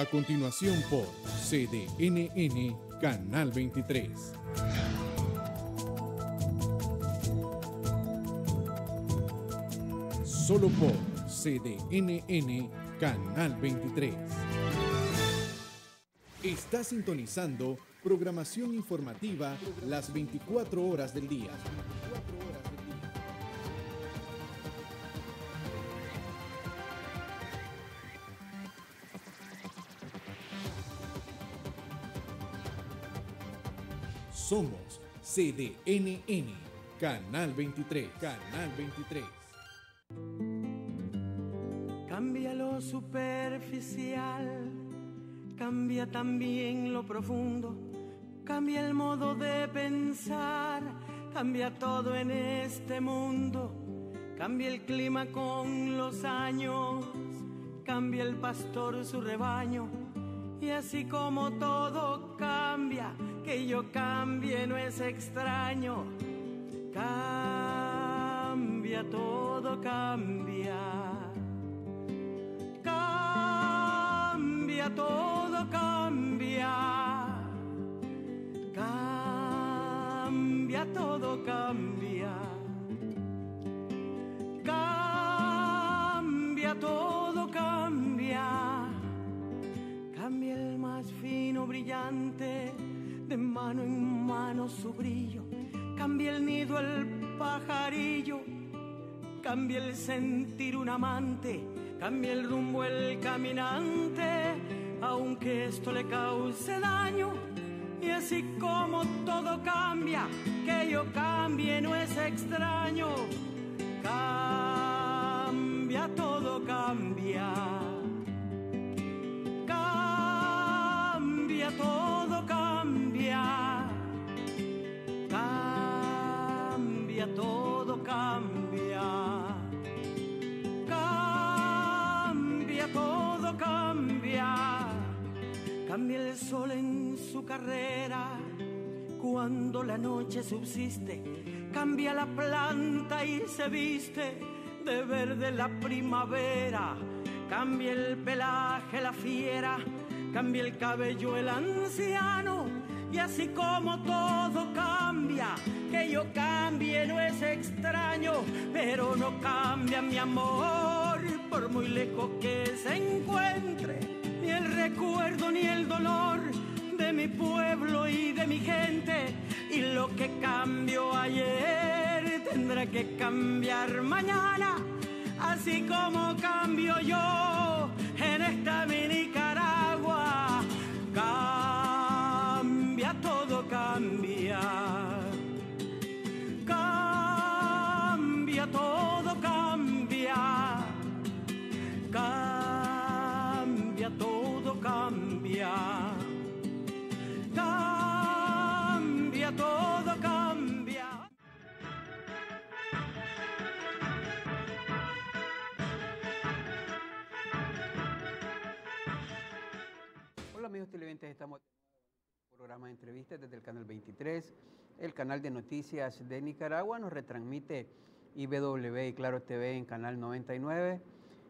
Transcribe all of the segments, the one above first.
A continuación por CDNN Canal 23. Solo por CDNN Canal 23. Está sintonizando programación informativa las 24 horas del día. Somos CDNN Canal 23. Canal 23. Cambia lo superficial, cambia también lo profundo, cambia el modo de pensar, cambia todo en este mundo, cambia el clima con los años, cambia el pastor su rebaño, y así como todo cambia, que yo cambie no es extraño, cambia, todo cambia. Todo cambia, cambia, todo cambia, cambia, todo cambia, cambia el más fino brillante, de mano en mano su brillo, cambia el nido el pajarillo, cambia el sentir un amante, cambia el rumbo el caminante, aunque esto le cause daño. Y así como todo cambia, que yo cambie no es extraño. Cambia, todo cambia. Cambia, todo cambia. Cambia, todo cambia. Todo cambia, cambia el sol en su carrera cuando la noche subsiste, cambia la planta y se viste de verde la primavera, cambia el pelaje la fiera, cambia el cabello el anciano, y así como todo cambia, que yo cambie no es extraño, pero no cambia mi amor, por muy lejos que se encuentre, ni el recuerdo ni el dolor de mi pueblo y de mi gente, y lo que cambió ayer tendrá que cambiar mañana, así como cambio yo en esta mi Nicaragua. Cambia, todo cambia. Cambia, todo cambia. Cambia, todo cambia. Cambia, todo cambia. Hola amigos televidentes, estamos en un programa de entrevistas desde el Canal 23, el canal de noticias de Nicaragua. Nos retransmite IBW y Claro TV en Canal 99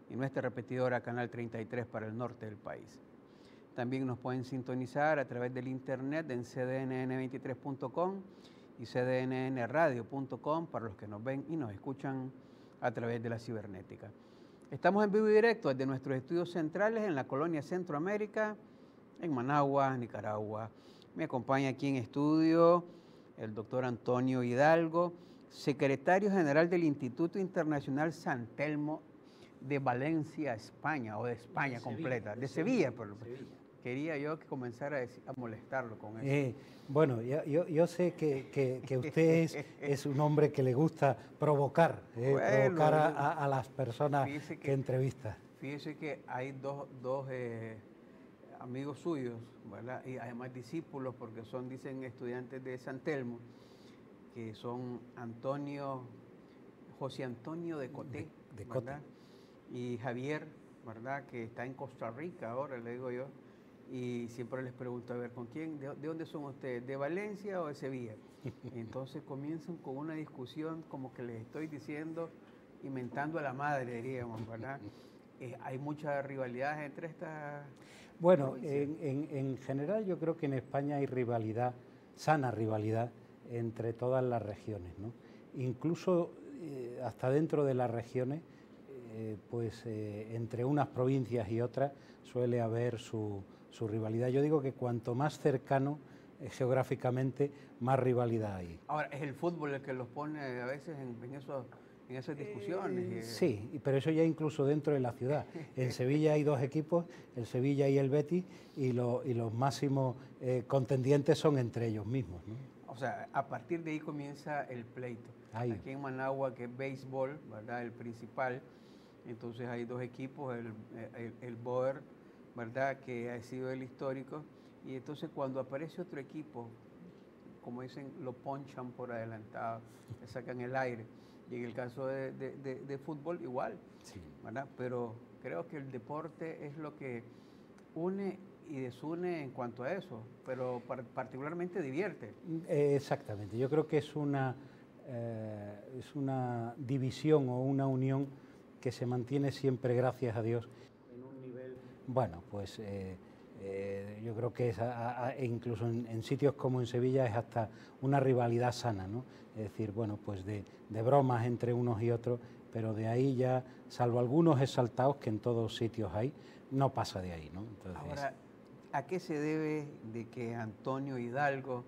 y nuestra repetidora Canal 33 para el norte del país. También nos pueden sintonizar a través del internet en cdnn23.com y cdnnradio.com para los que nos ven y nos escuchan a través de la cibernética. Estamos en vivo y directo desde nuestros estudios centrales en la colonia Centroamérica, en Managua, Nicaragua. Me acompaña aquí en estudio el doctor Antonio Hidalgo, secretario general del Instituto Internacional San Telmo de Valencia, España, o de España completa, de Sevilla. Quería yo que comenzara a molestarlo con eso. Bueno, yo sé que usted es un hombre que le gusta provocar, provocar a las personas que entrevista. Fíjese que hay dos amigos suyos, ¿verdad? Y además discípulos, porque dicen estudiantes de San Telmo, que son José Antonio de Coté, ¿verdad? Y Javier, ¿verdad? Que está en Costa Rica ahora, le digo yo, y siempre les pregunto, a ver, ¿con quién? ¿De dónde son ustedes? ¿De Valencia o de Sevilla? Entonces comienzan con una discusión como que les estoy diciendo, inventando a la madre, diríamos, ¿verdad? Hay mucha rivalidad entre estas... Bueno, en general yo creo que en España hay rivalidad, sana rivalidad, entre todas las regiones, ¿no? Incluso hasta dentro de las regiones, entre unas provincias y otras suele haber su rivalidad. Yo digo que cuanto más cercano geográficamente, más rivalidad hay. Ahora, es el fútbol el que los pone a veces en esas discusiones. Sí, pero eso ya incluso dentro de la ciudad. En Sevilla hay dos equipos, el Sevilla y el Betis, y los máximos contendientes son entre ellos mismos, ¿no? O sea, a partir de ahí comienza el pleito. Ahí. Aquí en Managua, que es béisbol, ¿verdad? El principal. Entonces hay dos equipos, el Boer, ¿verdad? Que ha sido el histórico. Y entonces cuando aparece otro equipo, como dicen, lo ponchan por adelantado, le sacan el aire. Y en el caso de fútbol, igual, sí, ¿verdad? Pero creo que el deporte es lo que une y desune en cuanto a eso, pero particularmente divierte. Exactamente, yo creo que es una división o una unión que se mantiene siempre, gracias a Dios, en un nivel, bueno, pues yo creo que es incluso en sitios como en Sevilla es hasta una rivalidad sana, ¿no? Es decir, bueno, pues de bromas entre unos y otros, pero de ahí ya, salvo algunos exaltados que en todos sitios hay, no pasa de ahí, ¿no? Entonces, ahora, ¿a qué se debe de que Antonio Hidalgo,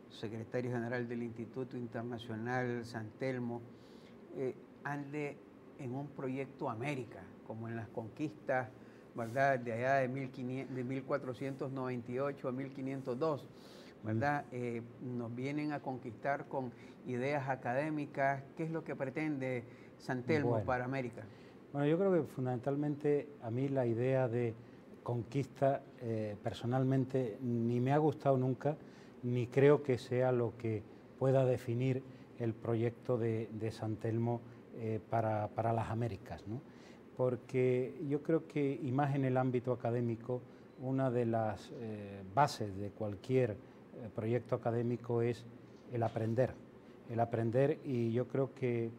secretario general del Instituto Internacional San Telmo, ande en un proyecto América, como en las conquistas, ¿verdad? De allá de 1498 a 1502, ¿verdad? Nos vienen a conquistar con ideas académicas. ¿Qué es lo que pretende San Telmo para América? Bueno, yo creo que fundamentalmente a mí la idea de conquista personalmente ni me ha gustado nunca, ni creo que sea lo que pueda definir el proyecto de San Telmo para las Américas, ¿no? Porque yo creo que, y más en el ámbito académico, una de las bases de cualquier proyecto académico es el aprender, y yo creo que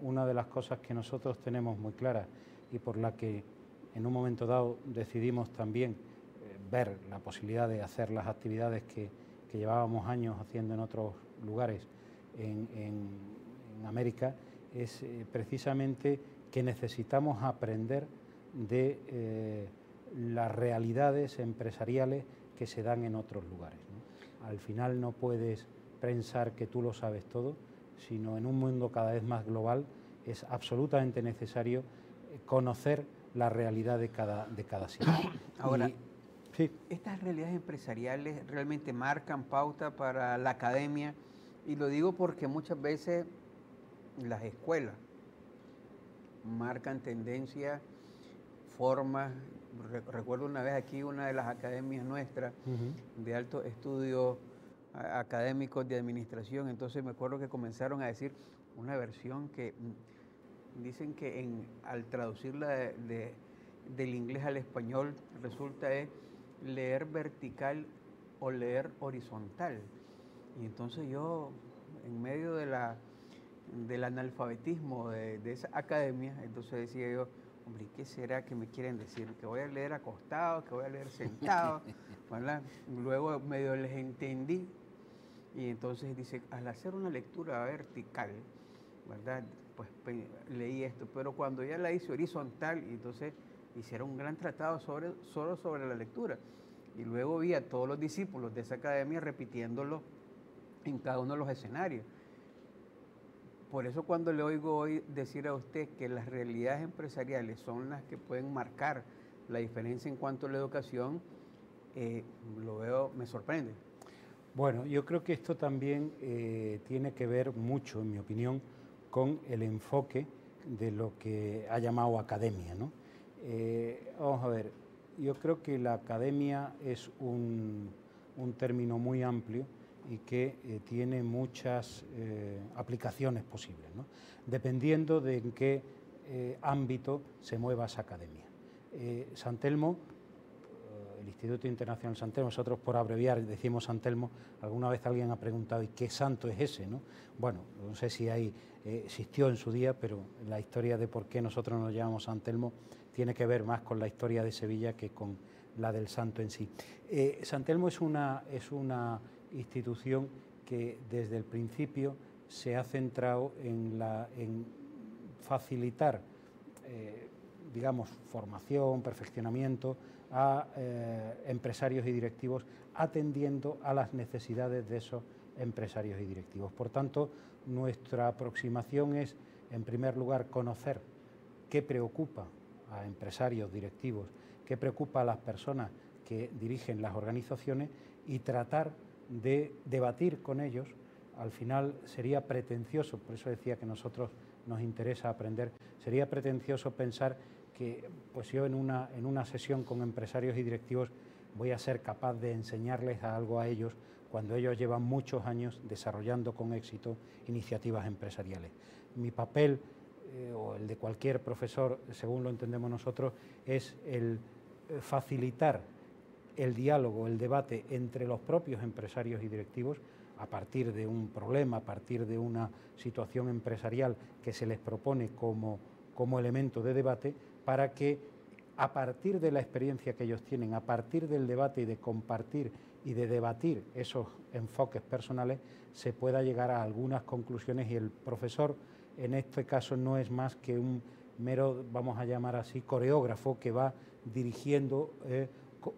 una de las cosas que nosotros tenemos muy claras y por la que en un momento dado decidimos también ver la posibilidad de hacer las actividades que llevábamos años haciendo en otros lugares en América, es precisamente que necesitamos aprender de las realidades empresariales que se dan en otros lugares, ¿no? Al final no puedes pensar que tú lo sabes todo, sino en un mundo cada vez más global es absolutamente necesario conocer la realidad de cada sitio. Ahora, sí, estas realidades empresariales realmente marcan pauta para la academia, y lo digo porque muchas veces las escuelas marcan tendencias, formas. Recuerdo una vez aquí una de las academias nuestras de alto estudio académicos de administración, entonces me acuerdo que comenzaron a decir una versión que dicen que al traducirla del inglés al español resulta es leer vertical o leer horizontal. Y entonces yo, en medio del analfabetismo de esa academia, entonces decía yo, hombre, ¿qué será que me quieren decir? ¿Que voy a leer acostado, que voy a leer sentado? ¿Verdad? Luego medio les entendí, y entonces dice, al hacer una lectura vertical, ¿verdad? Pues leí esto, pero cuando ya la hice horizontal, y entonces hicieron un gran tratado solo sobre la lectura, y luego vi a todos los discípulos de esa academia repitiéndolo en cada uno de los escenarios. Por eso cuando le oigo hoy decir a usted que las realidades empresariales son las que pueden marcar la diferencia en cuanto a la educación, lo veo, me sorprende. Bueno, yo creo que esto también tiene que ver mucho, en mi opinión, con el enfoque de lo que ha llamado academia, ¿no? Vamos a ver, yo creo que la academia es un término muy amplio y que tiene muchas aplicaciones posibles, ¿no? Dependiendo de en qué ámbito se mueva esa academia. San Telmo, el Instituto Internacional San Telmo, nosotros por abreviar decimos San Telmo, alguna vez alguien ha preguntado ¿y qué santo es ese, no? Bueno, no sé si existió en su día, pero la historia de por qué nosotros nos llamamos San Telmo tiene que ver más con la historia de Sevilla que con la del santo en sí. San Telmo es una institución que desde el principio se ha centrado en facilitar, digamos, formación, perfeccionamiento a empresarios y directivos, atendiendo a las necesidades de esos empresarios y directivos. Por tanto, nuestra aproximación es, en primer lugar, conocer qué preocupa a empresarios, directivos, qué preocupa a las personas que dirigen las organizaciones y tratar de debatir con ellos. Al final sería pretencioso, por eso decía que a nosotros nos interesa aprender, sería pretencioso pensar que pues yo en una sesión con empresarios y directivos voy a ser capaz de enseñarles algo a ellos cuando ellos llevan muchos años desarrollando con éxito iniciativas empresariales. Mi papel, o el de cualquier profesor, según lo entendemos nosotros, es el facilitar el diálogo, el debate entre los propios empresarios y directivos a partir de un problema, a partir de una situación empresarial que se les propone como elemento de debate, para que a partir de la experiencia que ellos tienen, a partir del debate y de compartir y de debatir esos enfoques personales, se pueda llegar a algunas conclusiones, y el profesor en este caso no es más que un mero, vamos a llamar así, coreógrafo que va dirigiendo,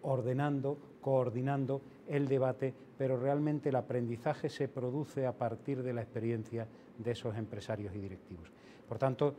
ordenando, coordinando el debate, pero realmente el aprendizaje se produce a partir de la experiencia de esos empresarios y directivos. Por tanto,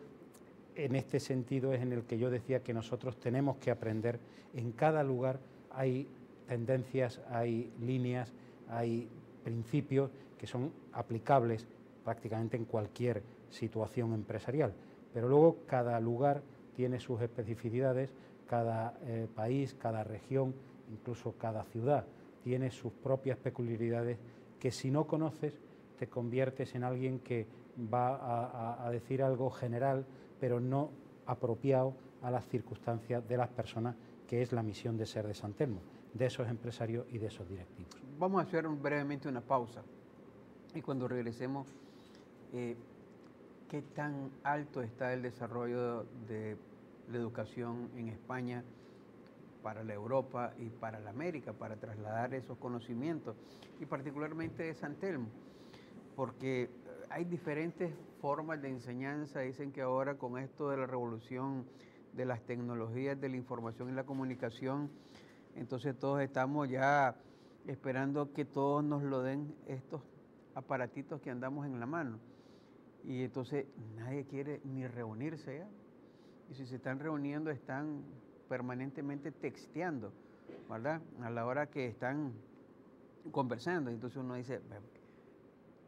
en este sentido es en el que yo decía que nosotros tenemos que aprender. En cada lugar hay tendencias, hay líneas, hay principios que son aplicables prácticamente en cualquier situación empresarial, pero luego cada lugar tiene sus especificidades, cada país, cada región, incluso cada ciudad tiene sus propias peculiaridades que si no conoces te conviertes en alguien que va a decir algo general pero no apropiado a las circunstancias de las personas, que es la misión de ser de San Telmo, de esos empresarios y de esos directivos. Vamos a hacer brevemente una pausa y cuando regresemos, ¿qué tan alto está el desarrollo de la educación en España para la Europa y para la América, para trasladar esos conocimientos, y particularmente de San Telmo? Porque hay diferentes formas de enseñanza. Dicen que ahora con esto de la revolución de las tecnologías de la información y la comunicación, entonces todos estamos ya esperando que todos nos lo den estos aparatitos que andamos en la mano. Y entonces nadie quiere ni reunirse ya. Y si se están reuniendo están permanentemente texteando, ¿verdad? A la hora que están conversando. Entonces uno dice,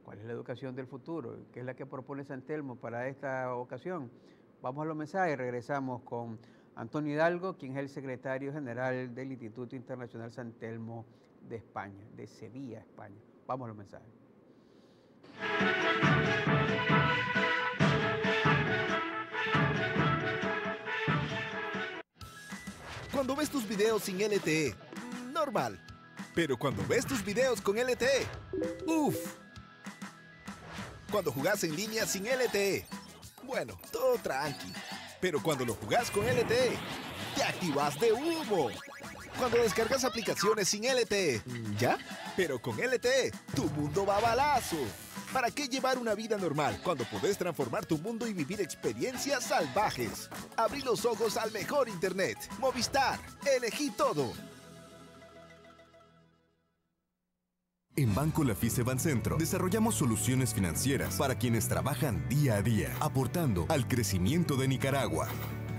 ¿cuál es la educación del futuro? ¿Qué es la que propone San Telmo para esta ocasión? Vamos a los mensajes y regresamos con Antonio Hidalgo, quien es el secretario general del Instituto Internacional San Telmo de España, de Sevilla, España. Vamos a los mensajes. Cuando ves tus videos sin LTE, normal. Pero cuando ves tus videos con LTE, ¡uf! Cuando jugás en línea sin LTE, bueno, todo tranqui. Pero cuando lo jugás con LTE, te activas de humo. Cuando descargas aplicaciones sin LTE, ¿ya? Pero con LTE, tu mundo va a balazo. ¿Para qué llevar una vida normal cuando podés transformar tu mundo y vivir experiencias salvajes? Abrí los ojos al mejor internet. Movistar, elegí todo. En Banco Lafice Bancentro desarrollamos soluciones financieras para quienes trabajan día a día, aportando al crecimiento de Nicaragua.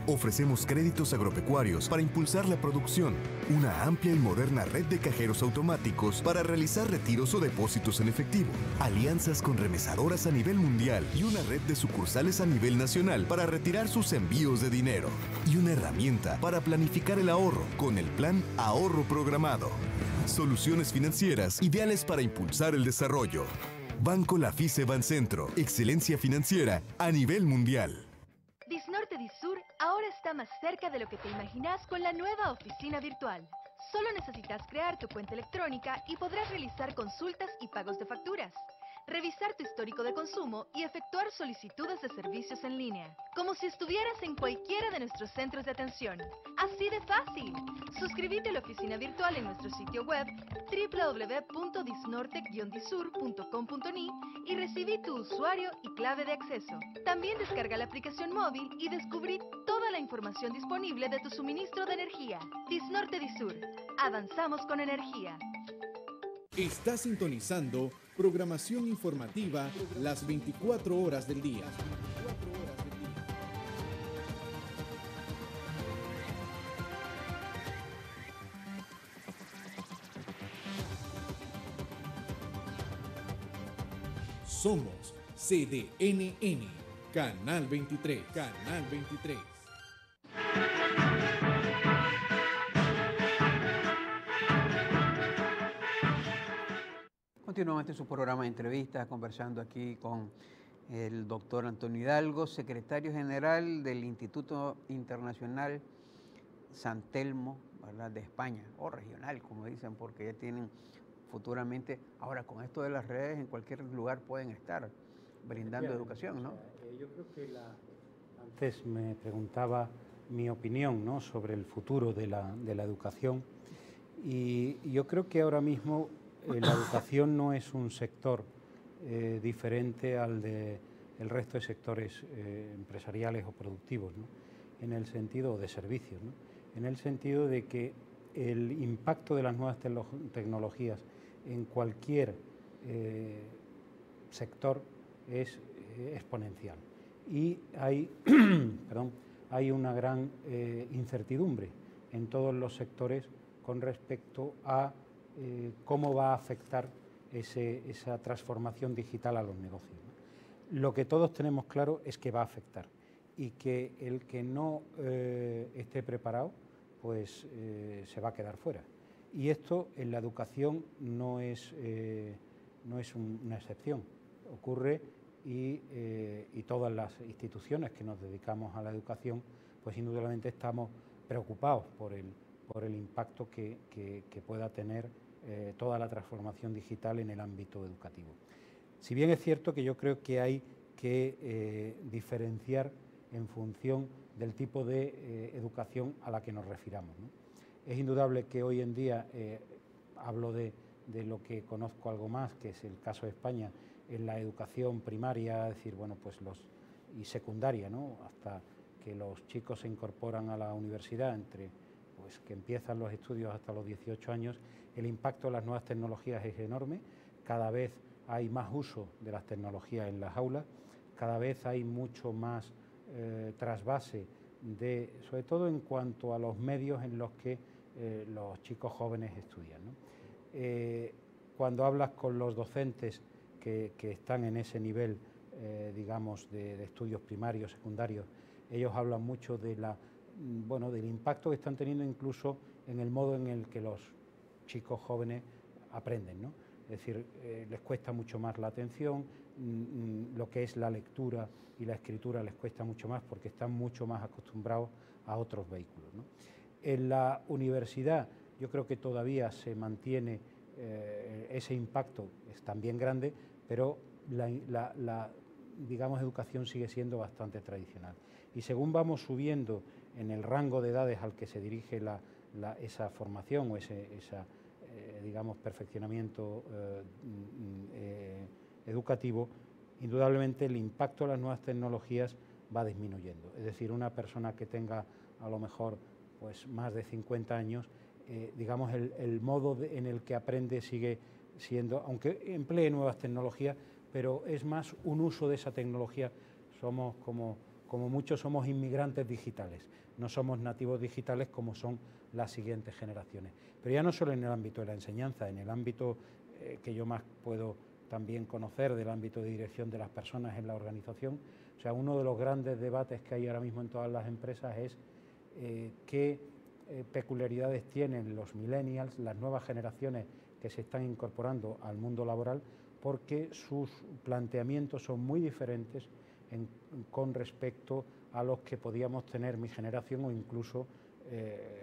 Ofrecemos créditos agropecuarios para impulsar la producción, una amplia y moderna red de cajeros automáticos para realizar retiros o depósitos en efectivo, alianzas con remesadoras a nivel mundial y una red de sucursales a nivel nacional para retirar sus envíos de dinero, y una herramienta para planificar el ahorro con el Plan Ahorro Programado. Soluciones financieras ideales para impulsar el desarrollo. Banco Lafice Bancentro, excelencia financiera a nivel mundial. Disnorte Disur ahora está más cerca de lo que te imaginas con la nueva oficina virtual. Solo necesitas crear tu cuenta electrónica y podrás realizar consultas y pagos de facturas. revisar tu histórico de consumo y efectuar solicitudes de servicios en línea, como si estuvieras en cualquiera de nuestros centros de atención. ¡Así de fácil! Suscríbete a la oficina virtual en nuestro sitio web www.disnorte-disur.com.ni y recibí tu usuario y clave de acceso. También descarga la aplicación móvil y descubrí toda la información disponible de tu suministro de energía. Disnorte Disur. Avanzamos con energía. Está sintonizando programación informativa las 24 horas del día. Somos CDNN, Canal 23, Canal 23. Continuamos en su programa de entrevistas, conversando aquí con el doctor Antonio Hidalgo, secretario general del Instituto Internacional San Telmo, ¿verdad?, de España, o regional, como dicen, porque ya tienen futuramente, ahora con esto de las redes, en cualquier lugar pueden estar brindando educación, ¿no? Yo creo que antes me preguntaba mi opinión, ¿no?, sobre el futuro de la educación, y yo creo que ahora mismo la educación no es un sector diferente al del resto de sectores empresariales o productivos, ¿no?, en el sentido de servicios, ¿no?, en el sentido de que el impacto de las nuevas tecnologías en cualquier sector es exponencial, y hay, hay una gran incertidumbre en todos los sectores con respecto a cómo va a afectar esa transformación digital a los negocios, ¿no? Lo que todos tenemos claro es que va a afectar, y que el que no esté preparado pues se va a quedar fuera. Y esto en la educación no es una excepción, ocurre, y todas las instituciones que nos dedicamos a la educación pues indudablemente estamos preocupados por el impacto que pueda tener toda la transformación digital en el ámbito educativo. Si bien es cierto que yo creo que hay que diferenciar en función del tipo de educación a la que nos refiramos, ¿no? Es indudable que hoy en día, hablo de lo que conozco algo más, que es el caso de España, en la educación primaria, es decir, bueno, pues y secundaria, ¿no?, hasta que los chicos se incorporan a la universidad, pues que empiezan los estudios hasta los 18 años, el impacto de las nuevas tecnologías es enorme. Cada vez hay más uso de las tecnologías en las aulas, cada vez hay mucho más trasvase, sobre todo en cuanto a los medios en los que los chicos jóvenes estudian, ¿no? Cuando hablas con los docentes que están en ese nivel, digamos, de estudios primarios, secundarios, ellos hablan mucho del impacto que están teniendo incluso en el modo en el que los chicos jóvenes aprenden, ¿no? Es decir, les cuesta mucho más la atención, lo que es la lectura y la escritura les cuesta mucho más porque están mucho más acostumbrados a otros vehículos, ¿no? En la universidad yo creo que todavía se mantiene ese impacto, es también grande, pero la digamos, educación sigue siendo bastante tradicional. Y según vamos subiendo en el rango de edades al que se dirige esa formación o digamos, perfeccionamiento educativo, indudablemente el impacto de las nuevas tecnologías va disminuyendo. Es decir, una persona que tenga a lo mejor pues más de 50 años, digamos, el modo en el que aprende sigue siendo, aunque emplee nuevas tecnologías, pero es más un uso de esa tecnología. Somos como muchos somos inmigrantes digitales, no somos nativos digitales como son las siguientes generaciones. Pero ya no solo en el ámbito de la enseñanza, en el ámbito que yo más puedo también conocer, del ámbito de dirección de las personas en la organización. O sea, uno de los grandes debates que hay ahora mismo en todas las empresas es qué peculiaridades tienen los millennials, las nuevas generaciones que se están incorporando al mundo laboral, porque sus planteamientos son muy diferentes con respecto a los que podíamos tener mi generación o incluso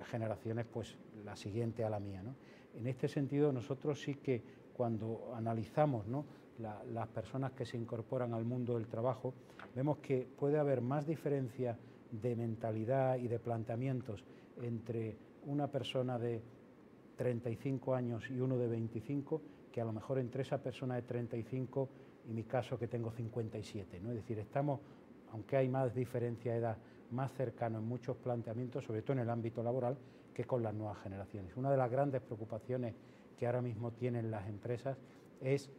generaciones, pues la siguiente a la mía, ¿no? En este sentido, nosotros sí que cuando analizamos, ¿no?, las personas que se incorporan al mundo del trabajo, vemos que puede haber más diferencia de mentalidad y de planteamientos entre una persona de 35 años y uno de 25, que a lo mejor entre esa persona de 35 y mi caso que tengo 57, ¿no? Es decir, estamos, aunque hay más diferencia de edad, más cercanos en muchos planteamientos, sobre todo en el ámbito laboral, que con las nuevas generaciones. Una de las grandes preocupaciones que ahora mismo tienen las empresas es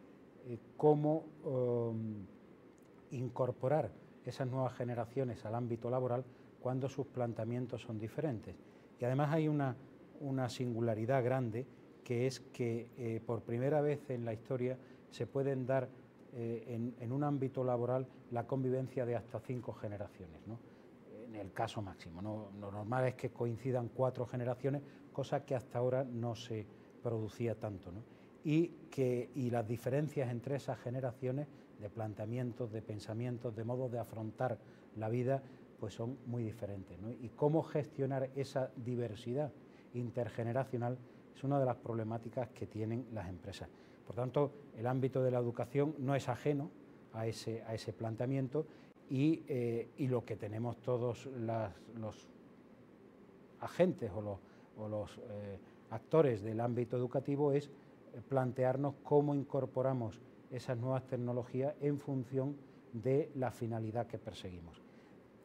cómo incorporar esas nuevas generaciones al ámbito laboral cuando sus planteamientos son diferentes. Y además hay una singularidad grande, que es que por primera vez en la historia se pueden dar en un ámbito laboral la convivencia de hasta 5 generaciones, ¿no? En el caso máximo, ¿no? Lo normal es que coincidan 4 generaciones, cosa que hasta ahora no se producía tanto, ¿no? Y las diferencias entre esas generaciones de planteamientos, de pensamientos, de modos de afrontar la vida, pues son muy diferentes, ¿no? Y cómo gestionar esa diversidad intergeneracional es una de las problemáticas que tienen las empresas. Por tanto, el ámbito de la educación no es ajeno a ese planteamiento y lo que tenemos todos los agentes o los actores del ámbito educativo es plantearnos cómo incorporamos esas nuevas tecnologías en función de la finalidad que perseguimos.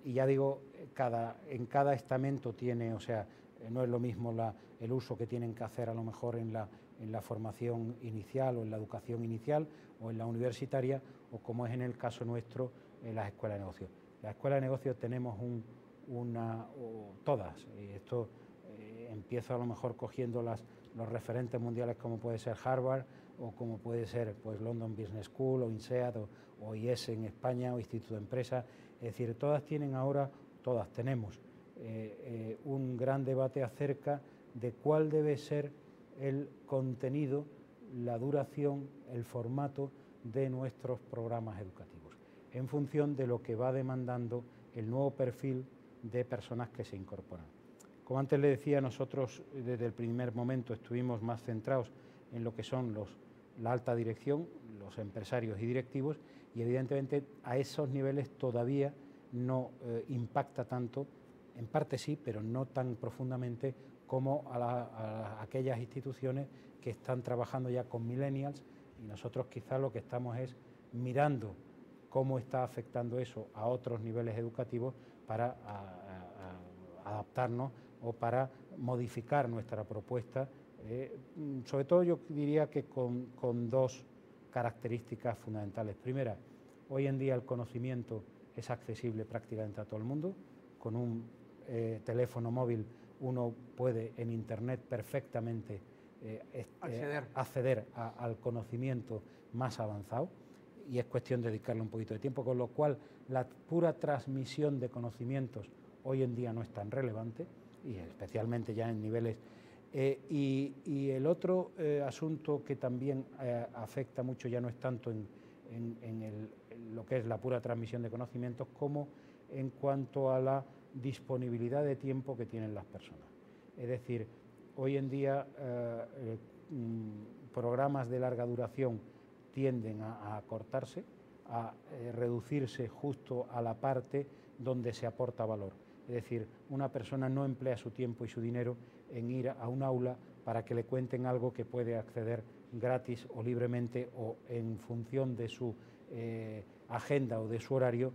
Y ya digo, en cada estamento tiene, o sea, no es lo mismo el uso que tienen que hacer a lo mejor en la formación inicial o en la educación inicial o en la universitaria, o como es en el caso nuestro, en las escuelas de negocios. Las escuelas de negocios tenemos todas, y esto empiezo a lo mejor cogiendo los referentes mundiales como puede ser Harvard o como puede ser pues London Business School o INSEAD o IES en España o Instituto de Empresas. Es decir, todas tenemos un gran debate acerca de cuál debe ser el contenido, la duración, el formato de nuestros programas educativos, en función de lo que va demandando el nuevo perfil de personas que se incorporan. Como antes le decía, nosotros desde el primer momento estuvimos más centrados en lo que son la alta dirección, los empresarios y directivos, y evidentemente a esos niveles todavía no impacta tanto, en parte sí, pero no tan profundamente como a aquellas instituciones que están trabajando ya con millennials, y nosotros quizás lo que estamos es mirando cómo está afectando eso a otros niveles educativos para adaptarnos o para modificar nuestra propuesta, sobre todo yo diría que con 2 características fundamentales. Primera, hoy en día el conocimiento es accesible prácticamente a todo el mundo. Con un teléfono móvil uno puede en Internet perfectamente acceder al conocimiento más avanzado, y es cuestión de dedicarle un poquito de tiempo, con lo cual la pura transmisión de conocimientos hoy en día no es tan relevante, y especialmente ya en niveles. Y el otro asunto que también afecta mucho ya no es tanto en lo que es la pura transmisión de conocimientos, como en cuanto a la disponibilidad de tiempo que tienen las personas. Es decir, hoy en día programas de larga duración tienden a acortarse, a reducirse justo a la parte donde se aporta valor. Es decir, una persona no emplea su tiempo y su dinero en ir a un aula para que le cuenten algo que puede acceder gratis o libremente o en función de su agenda o de su horario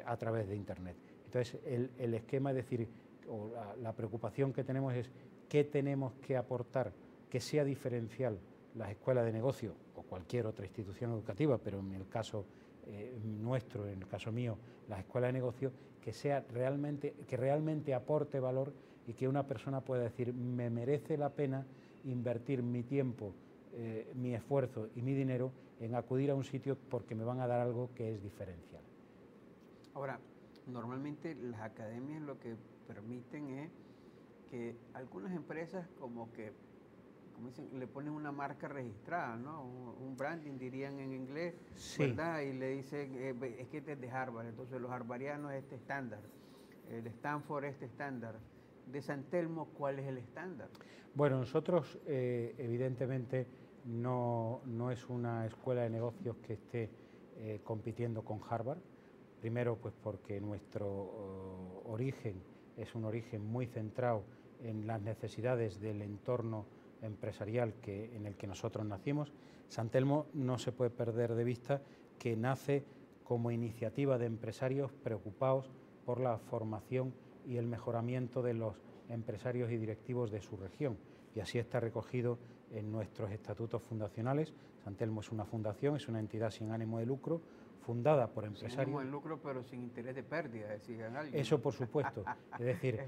a través de Internet. Entonces, el esquema, es decir, o la preocupación que tenemos es qué tenemos que aportar que sea diferencial las escuelas de negocio o cualquier otra institución educativa, pero en el caso nuestro, en el caso mío, las escuelas de negocio, que realmente aporte valor y que una persona pueda decir, me merece la pena invertir mi tiempo, mi esfuerzo y mi dinero en acudir a un sitio porque me van a dar algo que es diferencial. Ahora, normalmente las academias lo que permiten es que algunas empresas como dicen, le ponen una marca registrada, ¿no? Un branding dirían en inglés, sí, ¿verdad? Y le dicen, es que este es de Harvard, entonces los harvardianos este estándar, el Stanford este estándar. De San Telmo, ¿cuál es el estándar? Bueno, nosotros evidentemente no es una escuela de negocios que esté compitiendo con Harvard. Primero, pues porque nuestro origen es un origen muy centrado en las necesidades del entorno empresarial en el que nosotros nacimos. San Telmo no se puede perder de vista que nace como iniciativa de empresarios preocupados por la formación y el mejoramiento de los empresarios y directivos de su región, y así está recogido en nuestros estatutos fundacionales. San Telmo es una fundación, es una entidad sin ánimo de lucro, fundada por empresarios. Sin ánimo de lucro, pero sin interés de pérdida, decían alguien. Eso, por supuesto. Es decir,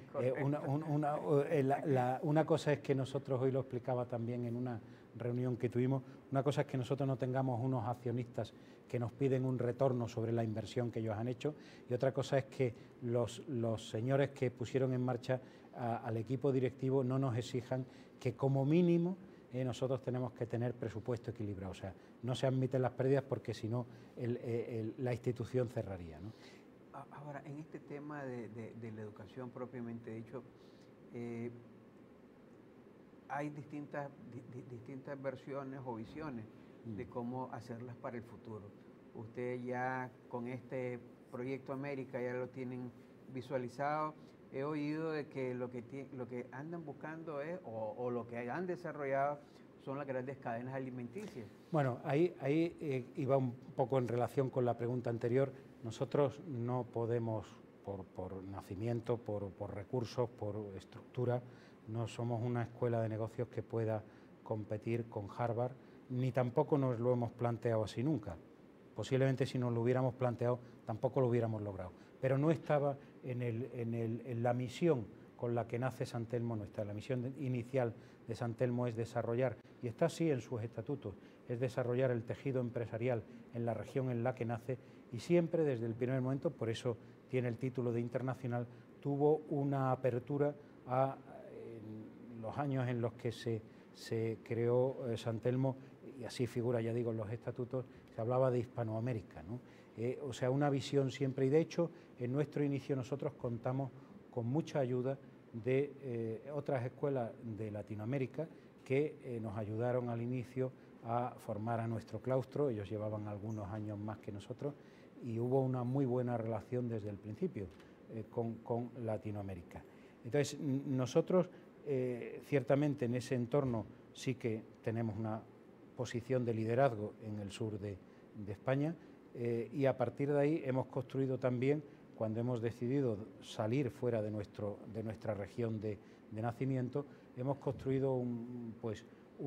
una cosa es que nosotros, hoy lo explicaba también en una reunión que tuvimos, una cosa es que nosotros no tengamos unos accionistas que nos piden un retorno sobre la inversión que ellos han hecho, y otra cosa es que los señores que pusieron en marcha al equipo directivo no nos exijan que como mínimo nosotros tenemos que tener presupuesto equilibrado. O sea, no se admiten las pérdidas porque si no la institución cerraría, ¿no? Ahora, en este tema de la educación propiamente dicho, hay distintas versiones o visiones de cómo hacerlas para el futuro. Usted ya con este Proyecto América ya lo tienen visualizado. He oído de que lo que andan buscando es, o lo que han desarrollado, son las grandes cadenas alimenticias. Bueno, ahí iba un poco en relación con la pregunta anterior. Nosotros no podemos, por nacimiento, por recursos, por estructura, no somos una escuela de negocios que pueda competir con Harvard, ni tampoco nos lo hemos planteado así nunca. Posiblemente si nos lo hubiéramos planteado tampoco lo hubiéramos logrado. Pero no estaba en la misión con la que nace San Telmo, no está. La misión inicial de San Telmo es desarrollar, y está así en sus estatutos, es desarrollar el tejido empresarial en la región en la que nace, y siempre desde el primer momento, por eso tiene el título de internacional, tuvo una apertura en los años en los que se creó San Telmo, y así figura, ya digo, en los estatutos, se hablaba de Hispanoamérica, ¿no? O sea, una visión siempre, y de hecho, en nuestro inicio nosotros contamos con mucha ayuda de otras escuelas de Latinoamérica que nos ayudaron al inicio a formar a nuestro claustro. Ellos llevaban algunos años más que nosotros y hubo una muy buena relación desde el principio con Latinoamérica. Entonces, nosotros ciertamente en ese entorno sí que tenemos una posición de liderazgo en el sur de España, y a partir de ahí hemos construido también, cuando hemos decidido salir fuera de nuestra región de nacimiento, hemos construido un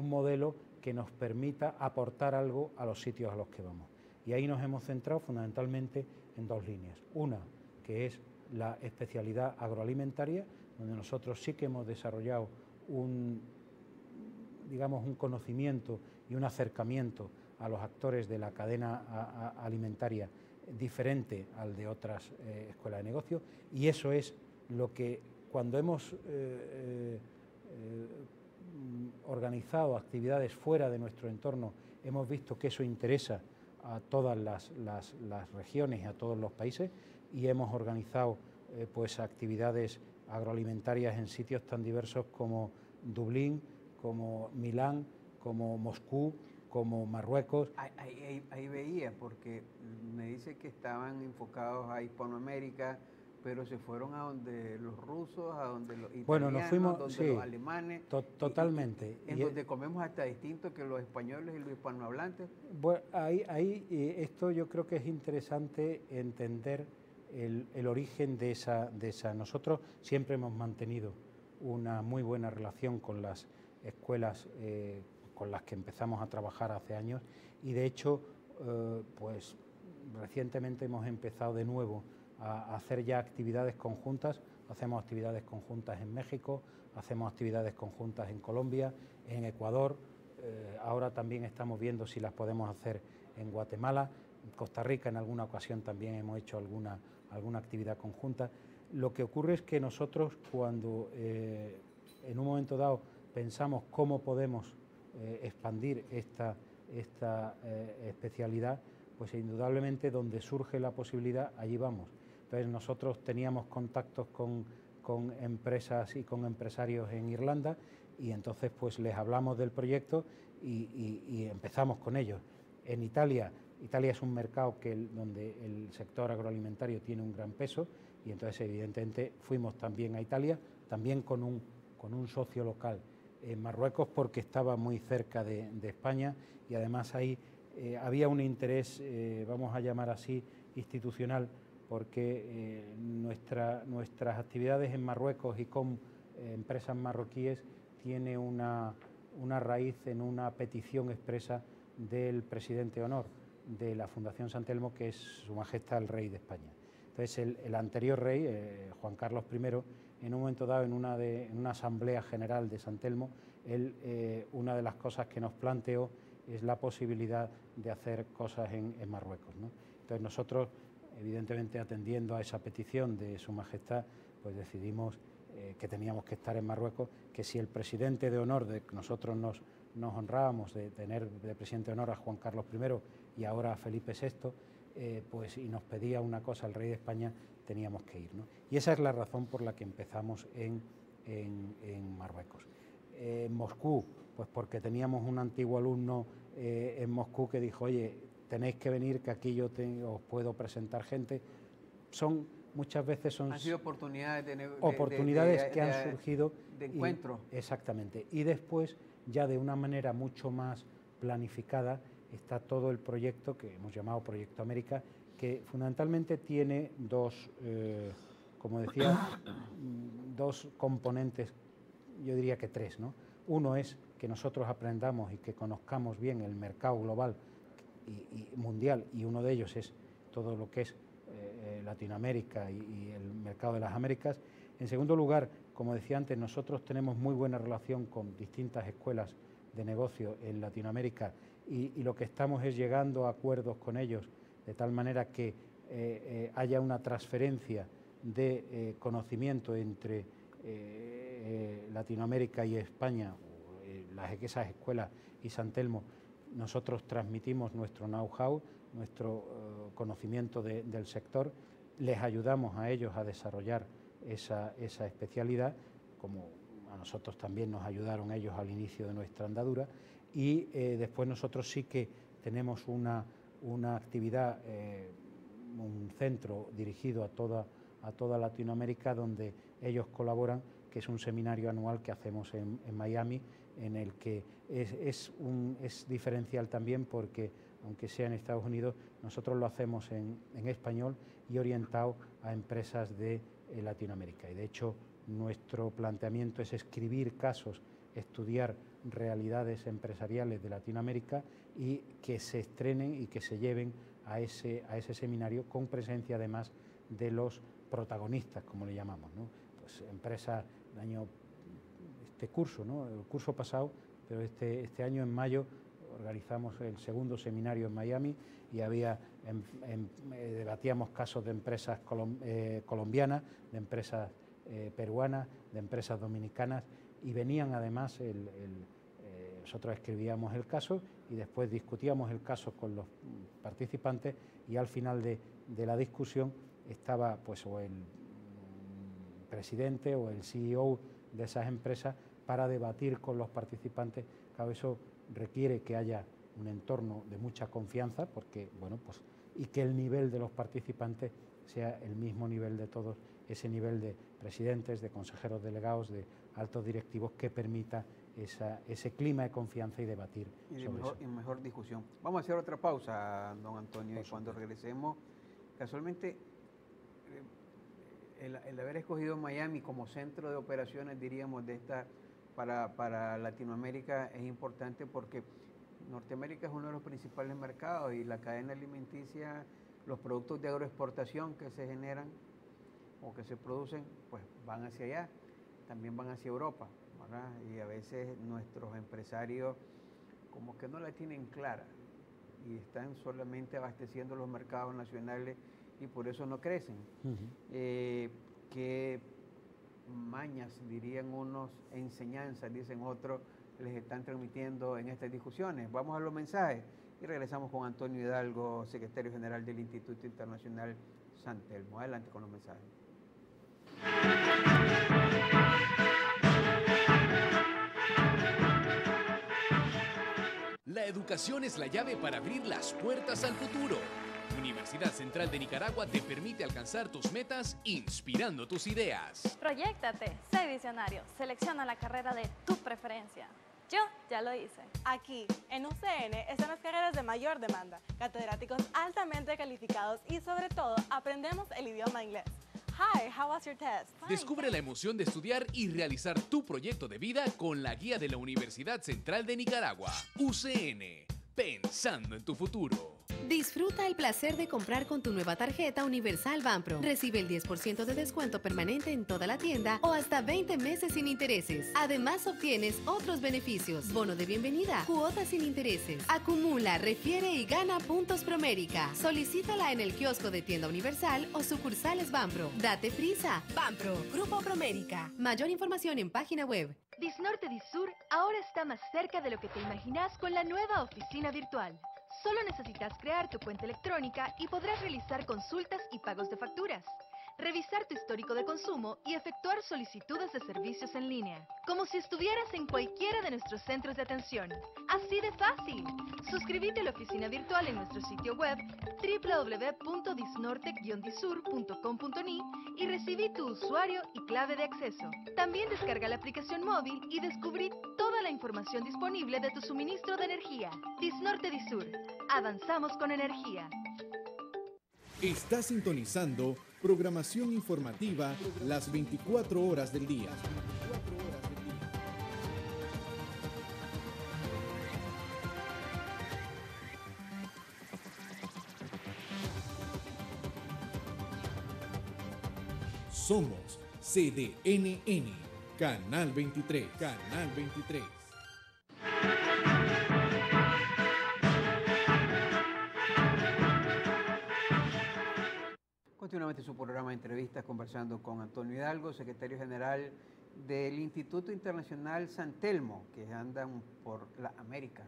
modelo que nos permita aportar algo a los sitios a los que vamos. Y ahí nos hemos centrado fundamentalmente en dos líneas. Una, que es la especialidad agroalimentaria, donde nosotros sí que hemos desarrollado un conocimiento y un acercamiento a los actores de la cadena alimentaria diferente al de otras escuelas de negocios, y eso es lo que, cuando hemos organizado actividades fuera de nuestro entorno, hemos visto que eso interesa a todas las regiones y a todos los países, y hemos organizado actividades agroalimentarias en sitios tan diversos como Dublín, como Milán, como Moscú, como Marruecos. Ahí veía, porque me dice que estaban enfocados a Hispanoamérica, pero se fueron a donde los rusos, a donde los italianos, bueno, nos fuimos, donde sí, los alemanes. Totalmente. En donde comemos hasta distinto que los españoles y los hispanohablantes. Bueno, esto yo creo que es interesante entender el origen de esa. Nosotros siempre hemos mantenido una muy buena relación con las escuelas con las que empezamos a trabajar hace años, y de hecho recientemente hemos empezado de nuevo a hacer ya actividades conjuntas. Hacemos actividades conjuntas en México, hacemos actividades conjuntas en Colombia, en Ecuador, ahora también estamos viendo si las podemos hacer en Guatemala, en Costa Rica en alguna ocasión también hemos hecho alguna actividad conjunta. Lo que ocurre es que nosotros, cuando en un momento dado pensamos cómo podemos expandir esta especialidad, pues indudablemente donde surge la posibilidad, allí vamos. Entonces nosotros teníamos contactos con empresas y con empresarios en Irlanda, y entonces pues les hablamos del proyecto y empezamos con ellos. En Italia es un mercado donde el sector agroalimentario tiene un gran peso y entonces evidentemente fuimos también a Italia, también con un socio local en Marruecos porque estaba muy cerca de España y además ahí había un interés, vamos a llamar así, institucional, porque nuestras actividades en Marruecos y con empresas marroquíes tiene una raíz en una petición expresa del presidente de honor de la Fundación San Telmo, que es Su Majestad el Rey de España. Entonces el anterior rey, Juan Carlos I, en un momento dado en una asamblea general de San Telmo, una de las cosas que nos planteó es la posibilidad de hacer cosas en Marruecos, ¿no? Entonces nosotros, evidentemente atendiendo a esa petición de Su Majestad, pues decidimos que teníamos que estar en Marruecos, que si el presidente de honor, de que nosotros nos honrábamos de tener de presidente de honor a Juan Carlos I y ahora a Felipe VI, pues y nos pedía una cosa el rey de España, teníamos que ir, ¿no? Y esa es la razón por la que empezamos en Marruecos. En Moscú, pues porque teníamos un antiguo alumno en Moscú que dijo, oye, tenéis que venir, que aquí yo os puedo presentar gente. Muchas veces han sido oportunidades que han surgido de encuentro. Exactamente. Y después, ya de una manera mucho más planificada, está todo el proyecto que hemos llamado Proyecto América, que fundamentalmente tiene como decía, dos componentes, yo diría que tres, ¿no? Uno es que nosotros aprendamos y que conozcamos bien el mercado global y mundial, y uno de ellos es todo lo que es Latinoamérica y el mercado de las Américas. En segundo lugar, como decía antes, nosotros tenemos muy buena relación con distintas escuelas de negocio en Latinoamérica y lo que estamos es llegando a acuerdos con ellos de tal manera que haya una transferencia de conocimiento entre Latinoamérica y España, esas escuelas y San Telmo. Nosotros transmitimos nuestro know-how, nuestro conocimiento del sector, les ayudamos a ellos a desarrollar esa especialidad, como a nosotros también nos ayudaron ellos al inicio de nuestra andadura, y después nosotros sí que tenemos una actividad, un centro dirigido a toda Latinoamérica donde ellos colaboran, que es un seminario anual que hacemos en Miami, en el que es diferencial también porque, aunque sea en Estados Unidos, nosotros lo hacemos en español y orientado a empresas de Latinoamérica. Y de hecho, nuestro planteamiento es escribir casos, estudiar realidades empresariales de Latinoamérica y que se estrenen y que se lleven a ese seminario con presencia además de los protagonistas, como le llamamos, ¿no? Pues empresas el curso pasado, pero este año en mayo organizamos el segundo seminario en Miami y debatíamos casos de empresas colombianas, de empresas peruanas, de empresas dominicanas, y venían además, nosotros escribíamos el caso y después discutíamos el caso con los participantes, y al final de la discusión estaba pues o el presidente o el CEO de esas empresas para debatir con los participantes. Claro, eso requiere que haya un entorno de mucha confianza, porque, bueno, pues, y que el nivel de los participantes sea el mismo nivel de todos, ese nivel de presidentes, de consejeros delegados, de altos directivos, que permita ese clima de confianza y debatir y mejor discusión. Vamos a hacer otra pausa, don Antonio, y cuando regresemos, casualmente, el haber escogido Miami como centro de operaciones, diríamos, para Latinoamérica es importante porque Norteamérica es uno de los principales mercados y la cadena alimenticia, los productos de agroexportación que se generan o que se producen, pues van hacia allá, también van hacia Europa, ¿verdad? Y a veces nuestros empresarios como que no la tienen clara y están solamente abasteciendo los mercados nacionales y por eso no crecen. ¿Qué mañas, dirían unos, enseñanzas, dicen otros, les están transmitiendo en estas discusiones? Vamos a los mensajes y regresamos con Antonio Hidalgo, secretario general del Instituto Internacional San Telmo. Adelante con los mensajes. educación es la llave para abrir las puertas al futuro. Universidad Central de Nicaragua te permite alcanzar tus metas inspirando tus ideas. Proyéctate, sé visionario, selecciona la carrera de tu preferencia. Yo ya lo hice. Aquí, en UCN, están las carreras de mayor demanda, catedráticos altamente calificados y sobre todo aprendemos el idioma inglés. Hi, how was your test? Descubre la emoción de estudiar y realizar tu proyecto de vida con la guía de la Universidad Central de Nicaragua. UCN, pensando en tu futuro. Disfruta el placer de comprar con tu nueva tarjeta Universal Banpro. Recibe el 10% de descuento permanente en toda la tienda o hasta 20 meses sin intereses. Además, obtienes otros beneficios: bono de bienvenida, cuotas sin intereses. Acumula, refiere y gana puntos Promérica. Solicítala en el kiosco de Tienda Universal o sucursales Banpro. Date prisa. Banpro, Grupo Promérica. Mayor información en página web. Disnorte Disur ahora está más cerca de lo que te imaginas con la nueva oficina virtual. Solo necesitas crear tu cuenta electrónica y podrás realizar consultas y pagos de facturas, revisar tu histórico de consumo y efectuar solicitudes de servicios en línea, como si estuvieras en cualquiera de nuestros centros de atención. ¡Así de fácil! Suscríbete a la oficina virtual en nuestro sitio web www.disnorte-disur.com.ni y recibí tu usuario y clave de acceso. También descarga la aplicación móvil y descubrí toda la información disponible de tu suministro de energía. Disnorte Disur. Avanzamos con energía. Está sintonizando programación informativa las 24 horas del día. Somos CDNN, Canal 23, Canal 23. Continuamente su programa de entrevistas conversando con Antonio Hidalgo, secretario general del Instituto Internacional San Telmo, que andan por las Américas,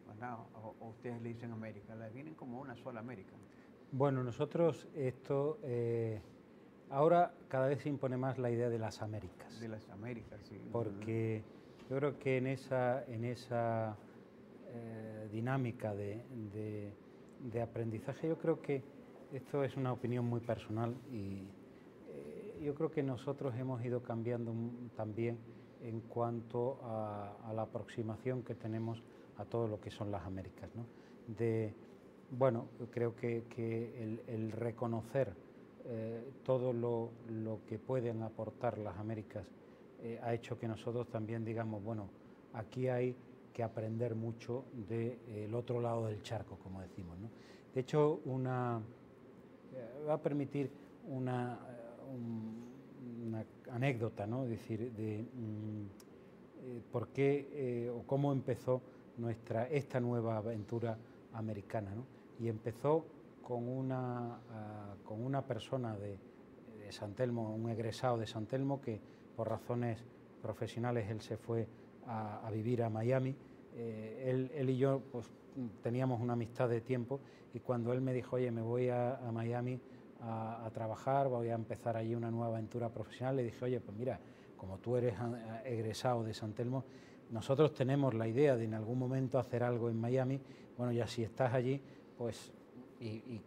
¿verdad? O ustedes le dicen América, la vienen como una sola América. Bueno, nosotros esto, ahora cada vez se impone más la idea de las Américas. De las Américas, sí. Porque yo creo que en esa dinámica de aprendizaje, yo creo que esto es una opinión muy personal y yo creo que nosotros hemos ido cambiando también en cuanto a la aproximación que tenemos a todo lo que son las Américas, ¿no? Bueno, creo que el reconocer todo lo que pueden aportar las Américas ha hecho que nosotros también digamos, bueno, aquí hay que aprender mucho del otro lado del charco, como decimos, ¿no? De hecho, va a permitir una anécdota, ¿no? Es decir, por qué o cómo empezó esta nueva aventura americana, ¿no? Y empezó con una persona de San Telmo, un egresado de San Telmo, que por razones profesionales él se fue a vivir a Miami. Él y yo pues teníamos una amistad de tiempo y cuando él me dijo, oye, me voy a Miami a trabajar, voy a empezar allí una nueva aventura profesional, le dije, oye, pues mira, como tú eres egresado de San Telmo, nosotros tenemos la idea de en algún momento hacer algo en Miami, bueno, ya si estás allí, pues y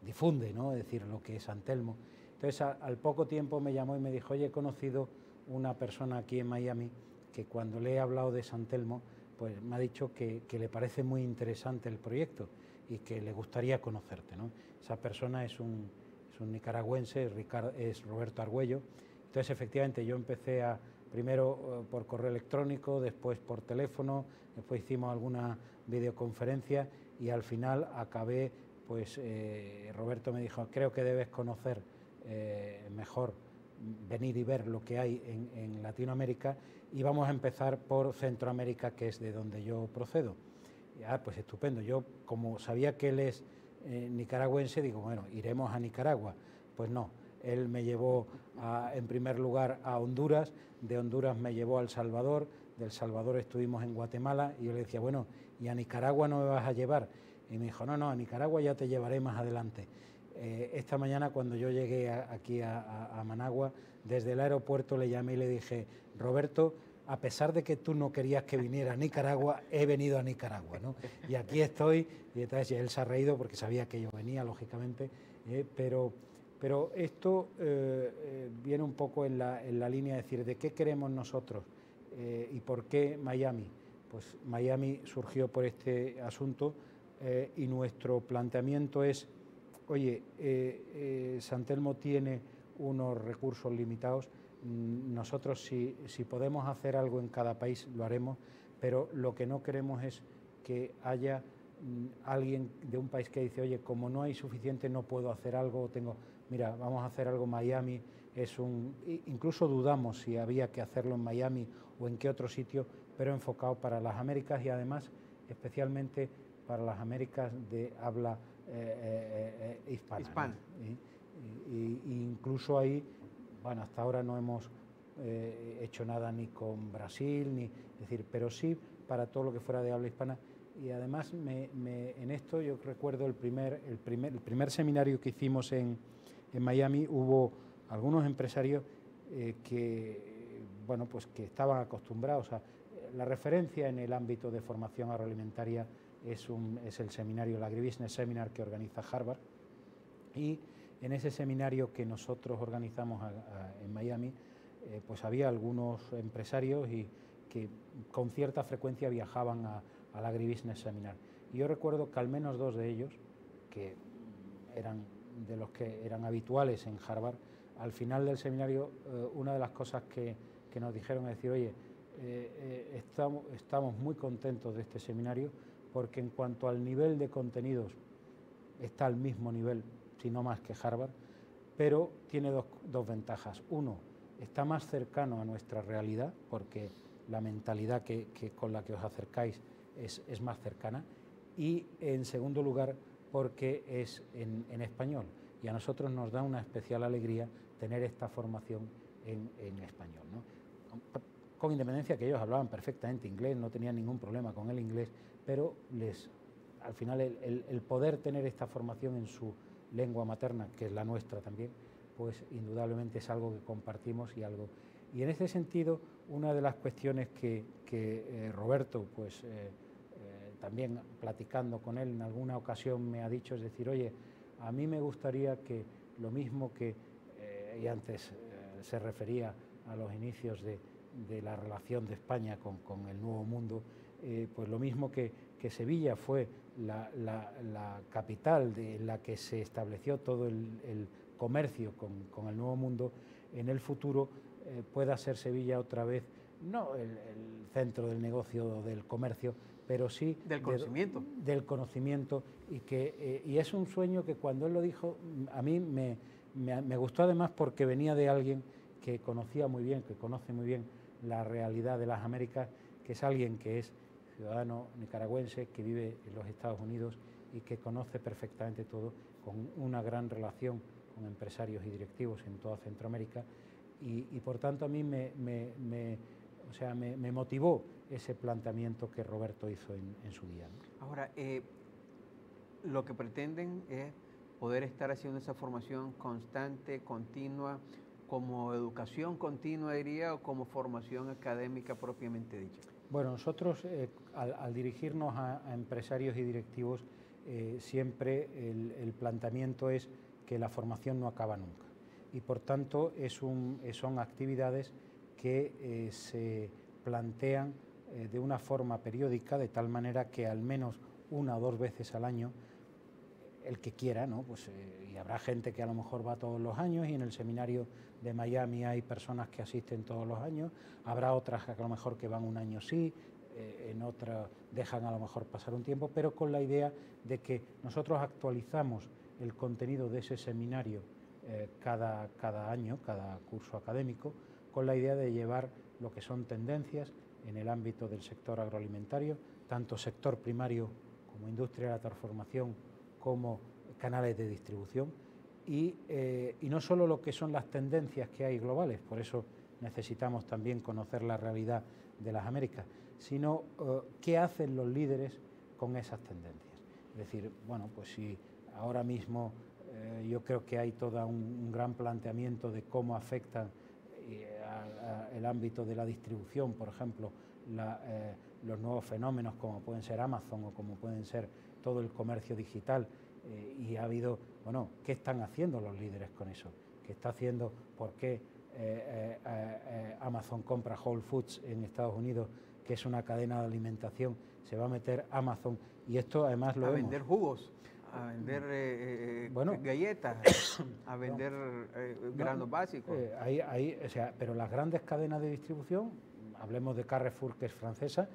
difunde, ¿no? Es decir, lo que es San Telmo. Entonces al poco tiempo me llamó y me dijo, oye, he conocido una persona aquí en Miami que cuando le he hablado de San Telmo, pues me ha dicho que le parece muy interesante el proyecto y que le gustaría conocerte, ¿no? Esa persona es un nicaragüense, es Roberto Argüello. Entonces, efectivamente, yo empecé primero por correo electrónico, después por teléfono, después hicimos alguna videoconferencia y al final acabé, pues Roberto me dijo, creo que debes conocer mejor, venir y ver lo que hay en Latinoamérica y vamos a empezar por Centroamérica, que es de donde yo procedo. Pues estupendo. Yo, como sabía que él es nicaragüense, digo, bueno, iremos a Nicaragua. Pues no, él me llevó en primer lugar a Honduras, de Honduras me llevó a El Salvador, de El Salvador estuvimos en Guatemala y yo le decía, bueno, ¿y a Nicaragua no me vas a llevar? Y me dijo, no, a Nicaragua ya te llevaré más adelante. Esta mañana cuando yo llegué aquí a Managua, desde el aeropuerto le llamé y le dije, Roberto, a pesar de que tú no querías que viniera a Nicaragua, he venido a Nicaragua, ¿no? Y aquí estoy, y entonces él se ha reído porque sabía que yo venía, lógicamente, pero esto viene un poco en la línea de decir, ¿de qué queremos nosotros? ¿Y por qué Miami? Pues Miami surgió por este asunto y nuestro planteamiento es, oye, San Telmo tiene unos recursos limitados, nosotros si podemos hacer algo en cada país lo haremos, pero lo que no queremos es que haya alguien de un país que dice, oye, como no hay suficiente no puedo hacer algo, mira, vamos a hacer algo. Miami incluso dudamos si había que hacerlo en Miami o en qué otro sitio, pero enfocado para las Américas y además especialmente para las Américas de habla hispana. ¿no? Y incluso ahí, bueno, hasta ahora no hemos hecho nada ni con Brasil, pero sí para todo lo que fuera de habla hispana. Y además en esto yo recuerdo el primer seminario que hicimos en Miami, hubo algunos empresarios que estaban acostumbrados a la referencia en el ámbito de formación agroalimentaria es el seminario, el Agribusiness Seminar que organiza Harvard, y en ese seminario que nosotros organizamos en Miami, pues había algunos empresarios y que con cierta frecuencia viajaban al Agribusiness Seminar. Y yo recuerdo que al menos 2 de ellos, que eran de los que eran habituales en Harvard, al final del seminario, una de las cosas que nos dijeron es decir, oye, estamos muy contentos de este seminario porque en cuanto al nivel de contenidos está al mismo nivel, si no más que Harvard, pero tiene dos ventajas. Uno, está más cercano a nuestra realidad porque la mentalidad con la que os acercáis es más cercana, y en segundo lugar porque es en español, y a nosotros nos da una especial alegría tener esta formación en español, ¿no? Con independencia que ellos hablaban perfectamente inglés, no tenían ningún problema con el inglés, pero al final el poder tener esta formación en su lengua materna, que es la nuestra también, pues indudablemente es algo que compartimos y en ese sentido una de las cuestiones que Roberto, pues también platicando con él en alguna ocasión me ha dicho, es decir, oye, a mí me gustaría que lo mismo que, y antes se refería a los inicios de la relación de España con el Nuevo Mundo, pues lo mismo que Sevilla fue la capital en la que se estableció todo el comercio con el Nuevo Mundo, en el futuro pueda ser Sevilla otra vez, no el centro del negocio o del comercio, pero sí del conocimiento. Del conocimiento, y es un sueño que cuando él lo dijo, a mí me gustó además porque venía de alguien que conocía muy bien, que conoce muy bien la realidad de las Américas, que es alguien que es ciudadano nicaragüense, que vive en los Estados Unidos y que conoce perfectamente todo, con una gran relación con empresarios y directivos en toda Centroamérica, y por tanto a mí me motivó ese planteamiento que Roberto hizo en su día, ¿no? Ahora, lo que pretenden es poder estar haciendo esa formación constante, continua, como educación continua, diría, o como formación académica propiamente dicha. Bueno, nosotros al dirigirnos a empresarios y directivos, siempre el planteamiento es que la formación no acaba nunca, y por tanto son actividades que se plantean de una forma periódica, de tal manera que al menos 1 o 2 veces al año, el que quiera, ¿no? Pues, y habrá gente que a lo mejor va todos los años, y en el seminario de Miami hay personas que asisten todos los años, habrá otras que a lo mejor que van un año sí, en otra dejan a lo mejor pasar un tiempo, pero con la idea de que nosotros actualizamos el contenido de ese seminario cada año, cada curso académico, con la idea de llevar lo que son tendencias en el ámbito del sector agroalimentario, tanto sector primario como industria de la transformación, como canales de distribución, y no solo lo que son las tendencias que hay globales, por eso necesitamos también conocer la realidad de las Américas, sino qué hacen los líderes con esas tendencias. Es decir, bueno, pues si ahora mismo yo creo que hay todo un gran planteamiento de cómo afectan el ámbito de la distribución, por ejemplo, los nuevos fenómenos como pueden ser Amazon o como pueden ser todo el comercio digital, y ha habido, bueno, ¿qué están haciendo los líderes con eso? ¿Qué está haciendo? ¿Por qué Amazon compra Whole Foods en Estados Unidos, que es una cadena de alimentación? Se va a meter Amazon, y esto además lo vemos. A vender jugos, a vender galletas, a vender granos básicos. O sea, pero las grandes cadenas de distribución, hablemos de Carrefour, que es francesa,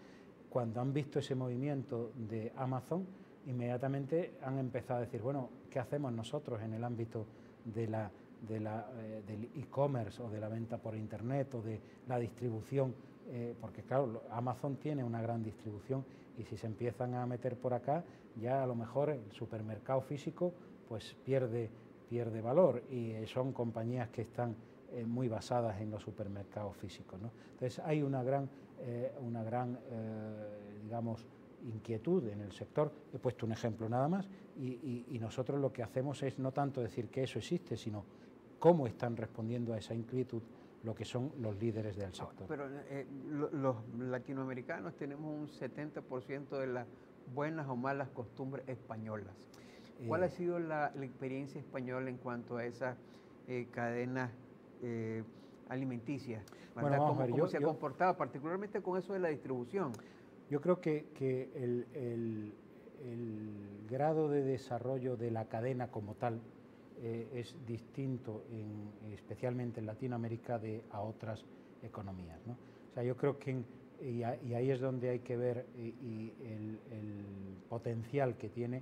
cuando han visto ese movimiento de Amazon, inmediatamente han empezado a decir, bueno, ¿qué hacemos nosotros en el ámbito del e-commerce o de la venta por internet o de la distribución? Porque claro, Amazon tiene una gran distribución, y si se empiezan a meter por acá, ya a lo mejor el supermercado físico pues pierde valor, y son compañías que están muy basadas en los supermercados físicos, ¿no? Entonces hay una gran digamos, inquietud en el sector. He puesto un ejemplo nada más, y nosotros lo que hacemos es no tanto decir que eso existe, sino cómo están respondiendo a esa inquietud lo que son los líderes del sector. Pero los latinoamericanos tenemos un 70% de las buenas o malas costumbres españolas. ¿Cuál ha sido la experiencia española en cuanto a esas cadenas alimenticias? Bueno, ¿Cómo se ha comportado, particularmente con eso de la distribución? Yo creo que el grado de desarrollo de la cadena como tal es distinto, especialmente en Latinoamérica, a otras economías, ¿no? O sea, yo creo que, y ahí es donde hay que ver el potencial que tiene,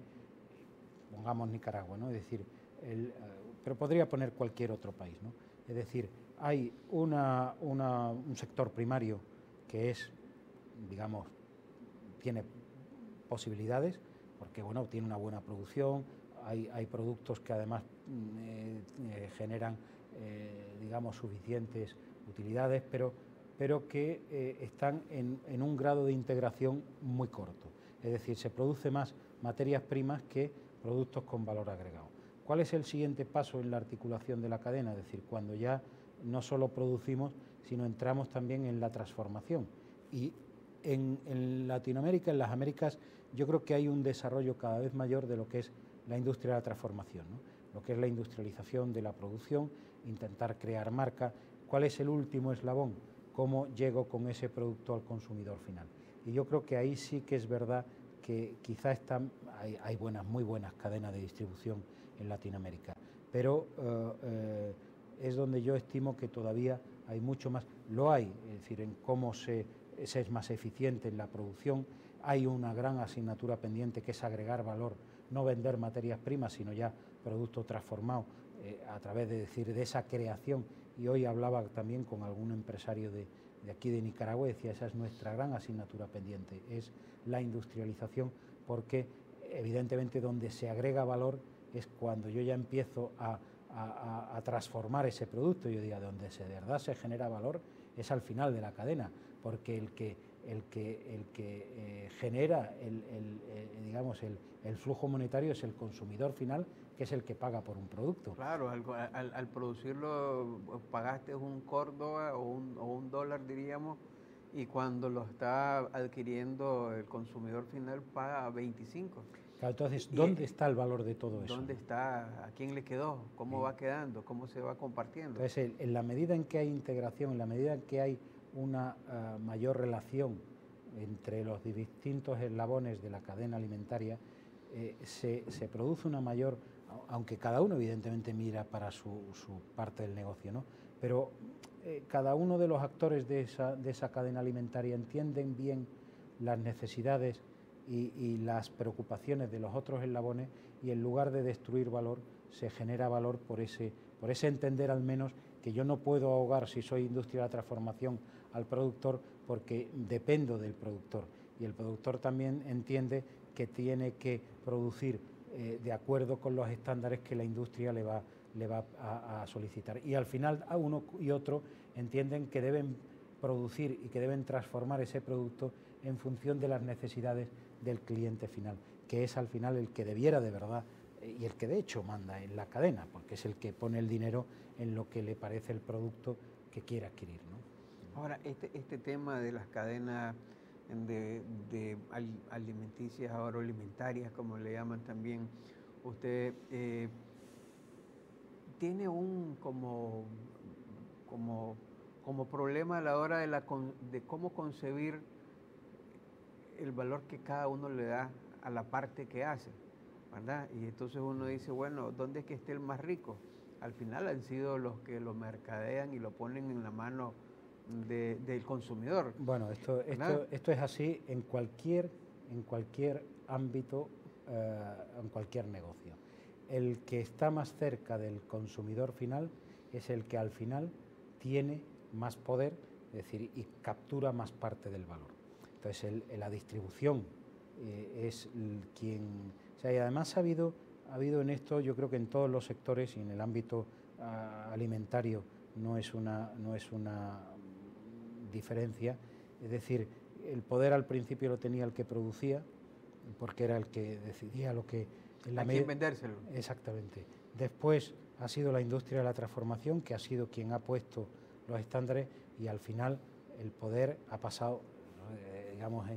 pongamos Nicaragua, ¿no? Es decir, pero podría poner cualquier otro país, ¿no? Es decir, hay un sector primario que es, digamos, tiene posibilidades, porque bueno, tiene una buena producción, hay productos que además generan, digamos, suficientes utilidades, pero que están en un grado de integración muy corto. Es decir, se produce más materias primas que productos con valor agregado. ¿Cuál es el siguiente paso en la articulación de la cadena? Es decir, cuando ya no solo producimos, sino entramos también en la transformación. Y en Latinoamérica, en las Américas, yo creo que hay un desarrollo cada vez mayor de lo que es la industria de la transformación, ¿no? Lo que es la industrialización de la producción, intentar crear marca. ¿Cuál es el último eslabón? ¿Cómo llego con ese producto al consumidor final? Y yo creo que ahí sí que es verdad que quizá hay muy buenas cadenas de distribución en Latinoamérica, pero es donde yo estimo que todavía hay mucho más. Lo hay, es decir, en cómo se es más eficiente en la producción. Hay una gran asignatura pendiente, que es agregar valor, no vender materias primas, sino ya producto transformado a través de esa creación. Y hoy hablaba también con algún empresario de aquí de Nicaragua y decía, esa es nuestra gran asignatura pendiente, es la industrialización, porque evidentemente donde se agrega valor es cuando yo ya empiezo a transformar ese producto. Yo digo, donde de verdad se genera valor es al final de la cadena, porque el que genera digamos, el flujo monetario es el consumidor final, que es el que paga por un producto. Claro, al producirlo pagaste un Córdoba o un dólar, diríamos, y cuando lo está adquiriendo el consumidor final paga 25. Claro, entonces, ¿dónde está el valor de todo eso? ¿Dónde está? ¿A quién le quedó? ¿Cómo va quedando? ¿Cómo se va compartiendo? Entonces, en la medida en que hay integración, en la medida en que hay una mayor relación entre los distintos eslabones de la cadena alimentaria, se produce una mayor, aunque cada uno evidentemente mira para su parte del negocio, ¿no? Pero cada uno de los actores de esa cadena alimentaria entienden bien las necesidades y las preocupaciones de los otros eslabones, y en lugar de destruir valor, se genera valor por ese entender, al menos, que yo no puedo ahogar, si soy industria de la transformación, al productor, porque dependo del productor, y el productor también entiende que tiene que producir de acuerdo con los estándares que la industria le va a solicitar. Y al final, a uno y otro entienden que deben producir y que deben transformar ese producto en función de las necesidades del cliente final, que es al final el que debiera de verdad y el que de hecho manda en la cadena, porque es el que pone el dinero en lo que le parece el producto quiere adquirir, ¿no? Ahora, este tema de las cadenas de alimenticias, agroalimentarias, como le llaman también, usted tiene un como problema a la hora de cómo concebir el valor que cada uno le da a la parte que hace, ¿verdad? Y entonces uno dice, bueno, ¿dónde es que esté el más rico? Al final han sido los que lo mercadean y lo ponen en la mano del consumidor. Bueno, esto es así en cualquier ámbito, en cualquier negocio. El que está más cerca del consumidor final es el que al final tiene más poder, es decir, y captura más parte del valor. Entonces, la distribución es quien... O sea, y además ha habido en esto, yo creo que en todos los sectores y en el ámbito alimentario no es una diferencia, es decir, el poder al principio lo tenía el que producía, porque era el que decidía lo que... ¿A quién vendérselo? Exactamente. Después ha sido la industria de la transformación, que ha sido quien ha puesto los estándares, y al final el poder ha pasado, digamos,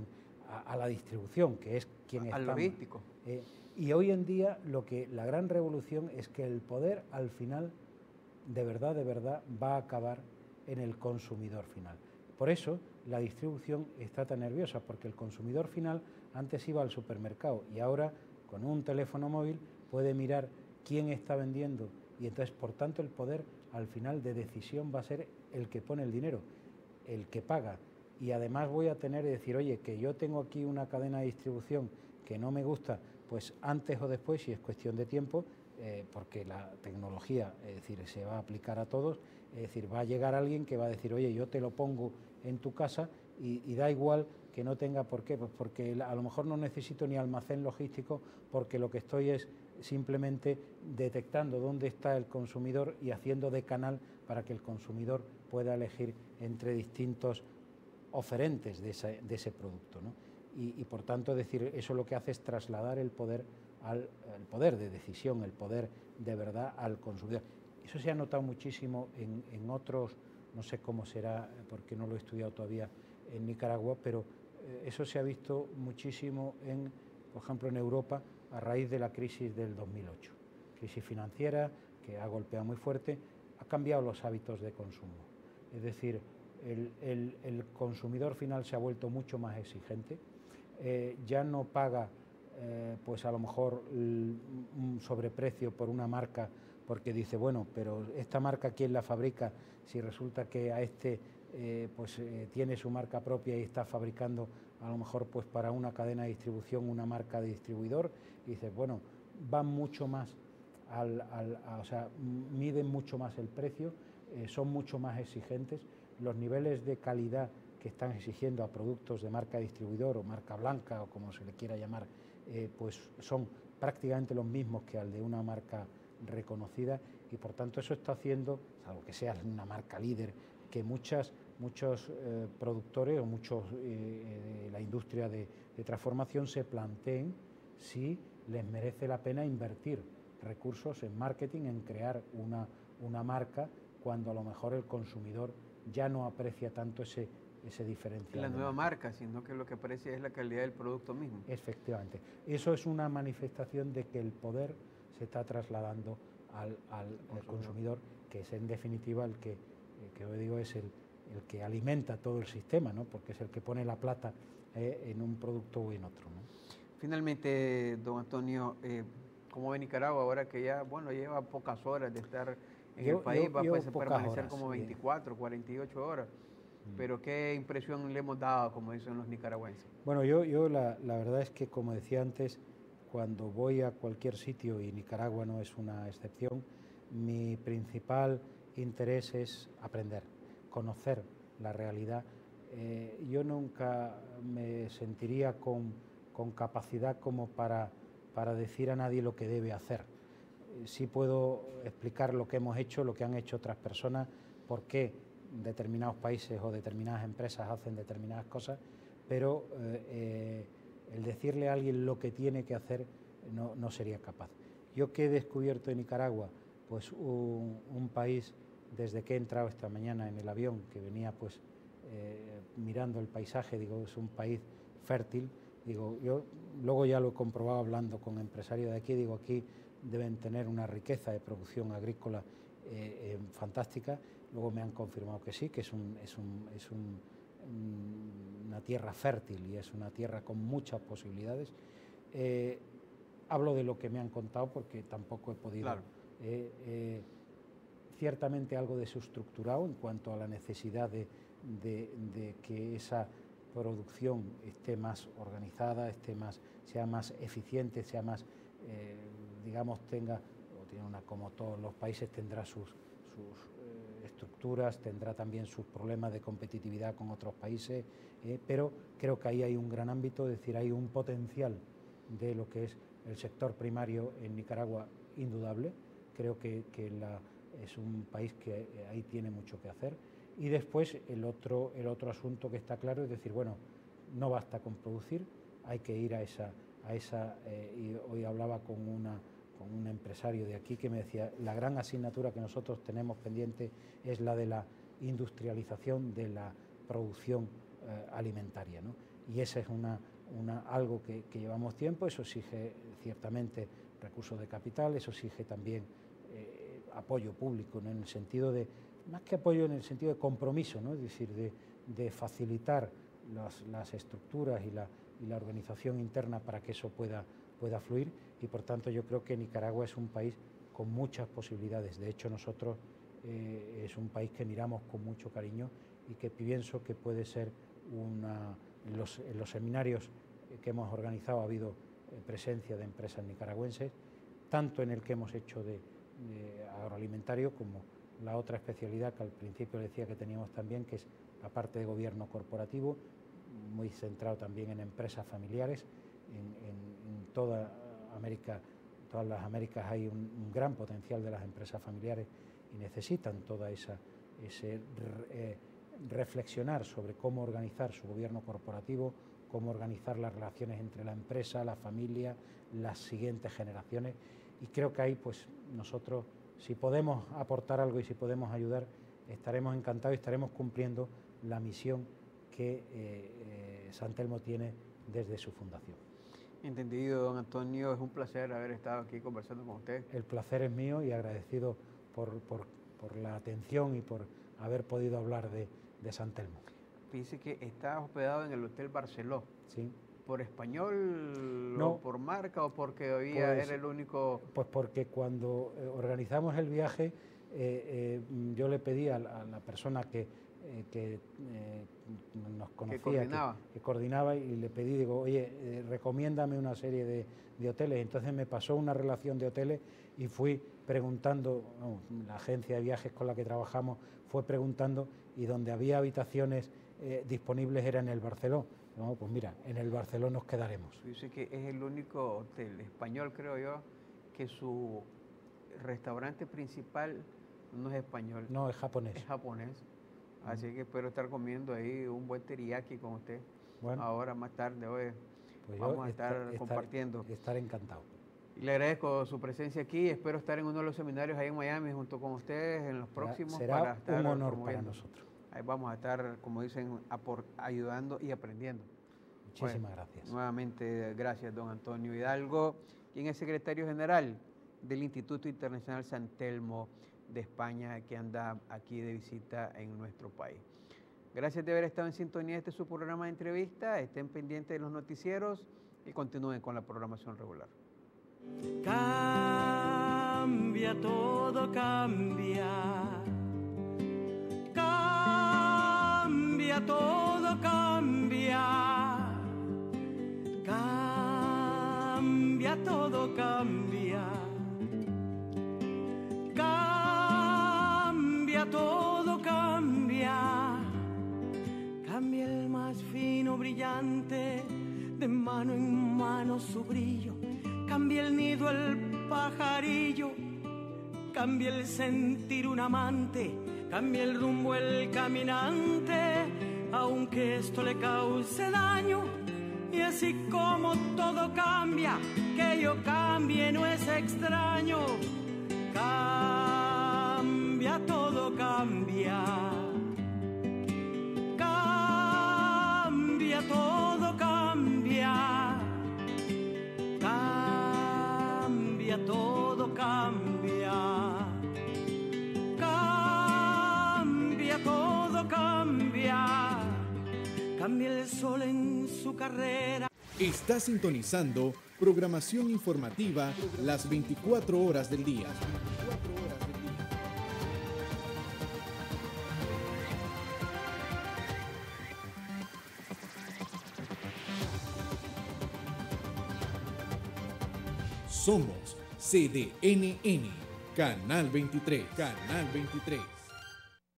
a la distribución, que es quien está... Al logístico. Y hoy en día la gran revolución es que el poder al final, de verdad, va a acabar en el consumidor final. Por eso la distribución está tan nerviosa, porque el consumidor final antes iba al supermercado y ahora con un teléfono móvil puede mirar quién está vendiendo, y entonces por tanto el poder al final de decisión va a ser el que pone el dinero, el que paga. Y además voy a tener que decir, oye, que yo tengo aquí una cadena de distribución que no me gusta, pues antes o después, si es cuestión de tiempo, porque la tecnología, es decir, se va a aplicar a todos, es decir, va a llegar alguien que va a decir, oye, yo te lo pongo en tu casa y da igual que no tenga por qué, pues porque a lo mejor no necesito ni almacén logístico, porque lo que estoy es simplemente detectando dónde está el consumidor y haciendo de canal para que el consumidor pueda elegir entre distintos oferentes de ese producto, ¿no? Y por tanto, decir, eso lo que hace es trasladar el poder el poder de decisión, el poder de verdad al consumidor. Eso se ha notado muchísimo en otros, no sé cómo será, porque no lo he estudiado todavía en Nicaragua, pero eso se ha visto muchísimo por ejemplo, en Europa, a raíz de la crisis del 2008. Crisis financiera que ha golpeado muy fuerte, ha cambiado los hábitos de consumo. Es decir, el consumidor final se ha vuelto mucho más exigente, ya no paga pues a lo mejor un sobreprecio por una marca, porque dice, bueno, pero esta marca ¿quién la fabrica? Si resulta que a tiene su marca propia y está fabricando a lo mejor pues para una cadena de distribución una marca de distribuidor, y dice, bueno, van mucho más o sea, miden mucho más el precio, son mucho más exigentes, los niveles de calidad que están exigiendo a productos de marca distribuidor o marca blanca o como se le quiera llamar, pues son prácticamente los mismos que al de una marca reconocida, y por tanto eso está haciendo, salvo que sea una marca líder, que muchos productores o muchos de la industria de transformación se planteen si les merece la pena invertir recursos en marketing, en crear una marca, cuando a lo mejor el consumidor ya no aprecia tanto ese diferencial. La nueva marca, sino que lo que aprecia es la calidad del producto mismo. Efectivamente. Eso es una manifestación de que el poder se está trasladando al consumidor, que es en definitiva el que hoy digo es el que alimenta todo el sistema, ¿no? Porque es el que pone la plata en un producto o en otro, ¿no? Finalmente, don Antonio, ¿cómo ve Nicaragua ahora que ya, bueno, lleva pocas horas de estar en el país? Va a permanecer como 24, 48 horas. Pero ¿qué impresión le hemos dado, como dicen los nicaragüenses? Bueno, yo la verdad es que, como decía antes, cuando voy a cualquier sitio, y Nicaragua no es una excepción, mi principal interés es aprender, conocer la realidad. Yo nunca me sentiría con capacidad como para decir a nadie lo que debe hacer. Sí puedo explicar lo que hemos hecho, lo que han hecho otras personas, por qué determinados países o determinadas empresas hacen determinadas cosas, pero el decirle a alguien lo que tiene que hacer no sería capaz. Yo que he descubierto en Nicaragua, pues un país desde que he entrado esta mañana en el avión, que venía pues mirando el paisaje, digo, es un país fértil. Digo, yo luego ya lo he comprobado hablando con empresarios de aquí, digo, aquí deben tener una riqueza de producción agrícola fantástica. Luego me han confirmado que sí, que es una tierra fértil y es una tierra con muchas posibilidades. Hablo de lo que me han contado porque tampoco he podido... Claro. Ciertamente algo desestructurado en cuanto a la necesidad de que esa producción esté más organizada, sea más eficiente, sea más, digamos, tiene como todos los países, tendrá sus estructuras, tendrá también sus problemas de competitividad con otros países, pero creo que ahí hay un gran ámbito, es decir, hay un potencial de lo que es el sector primario en Nicaragua indudable. Creo que es un país que ahí tiene mucho que hacer. Y después el otro asunto que está claro es decir, bueno, no basta con producir, hay que ir a esa y hoy hablaba con un empresario de aquí que me decía, la gran asignatura que nosotros tenemos pendiente es la de la industrialización de la producción alimentaria, ¿no? Y esa es algo que llevamos tiempo, eso exige ciertamente recursos de capital, eso exige también apoyo público, ¿no? En el sentido de, más que apoyo, en el sentido de compromiso, ¿no? Es decir, de facilitar las estructuras y la organización interna para que eso pueda fluir, y por tanto yo creo que Nicaragua es un país con muchas posibilidades. De hecho, nosotros es un país que miramos con mucho cariño y que pienso que puede ser en los seminarios que hemos organizado ha habido presencia de empresas nicaragüenses, tanto en el que hemos hecho de agroalimentario como la otra especialidad que al principio decía que teníamos también, que es la parte de gobierno corporativo, muy centrado también en empresas familiares. En toda América, todas las Américas hay un gran potencial de las empresas familiares y necesitan toda ese reflexionar sobre cómo organizar su gobierno corporativo, cómo organizar las relaciones entre la empresa, la familia, las siguientes generaciones. Y creo que ahí pues nosotros, si podemos aportar algo y si podemos ayudar, estaremos encantados y estaremos cumpliendo la misión que San Telmo tiene desde su fundación. Entendido, don Antonio, es un placer haber estado aquí conversando con usted. El placer es mío y agradecido por la atención y por haber podido hablar de San Telmo. Dice que está hospedado en el Hotel Barceló. Sí. ¿Por español no, o por marca o porque había, era el único...? Pues porque cuando organizamos el viaje yo le pedí a la persona que nos conocía, que coordinaba y le pedí, digo, oye, recomiéndame una serie de hoteles. Entonces me pasó una relación de hoteles y fui preguntando, la agencia de viajes con la que trabajamos fue preguntando, y donde había habitaciones disponibles era en el Barceló. No, pues mira, en el Barceló nos quedaremos. Dice que es el único hotel español, creo yo, que su restaurante principal no es español. No, es japonés. Es japonés. Así que espero estar comiendo ahí un buen teriyaki con usted. Bueno, ahora más tarde, hoy pues vamos a estar compartiendo. Estar encantado. Y le agradezco su presencia aquí. Espero estar en uno de los seminarios ahí en Miami junto con ustedes en los próximos. Será un honor para nosotros. Ahí vamos a estar, como dicen, ayudando y aprendiendo. Muchísimas gracias. Nuevamente, gracias, don Antonio Hidalgo, quien es secretario general del Instituto Internacional San Telmo de España, que anda aquí de visita en nuestro país. Gracias de haber estado en sintonía de este su programa de entrevista. Estén pendientes de los noticieros y continúen con la programación regular. Cambia, todo cambia. Cambia, todo cambia. Cambia, todo cambia. Cambia, todo cambia. Cambia el más fino brillante, de mano en mano su brillo. Cambia el nido el pajarillo. Cambia el sentir un amante. Cambia el rumbo el caminante, aunque esto le cause daño. Y así como todo cambia, que yo cambie no es extraño. Cambia, cambia, todo cambia. Cambia, todo cambia. Cambia, todo cambia. Cambia, todo cambia. Cambia el sol en su carrera. Está sintonizando programación informativa las 24 horas del día. Somos CDNN, Canal 23, Canal 23.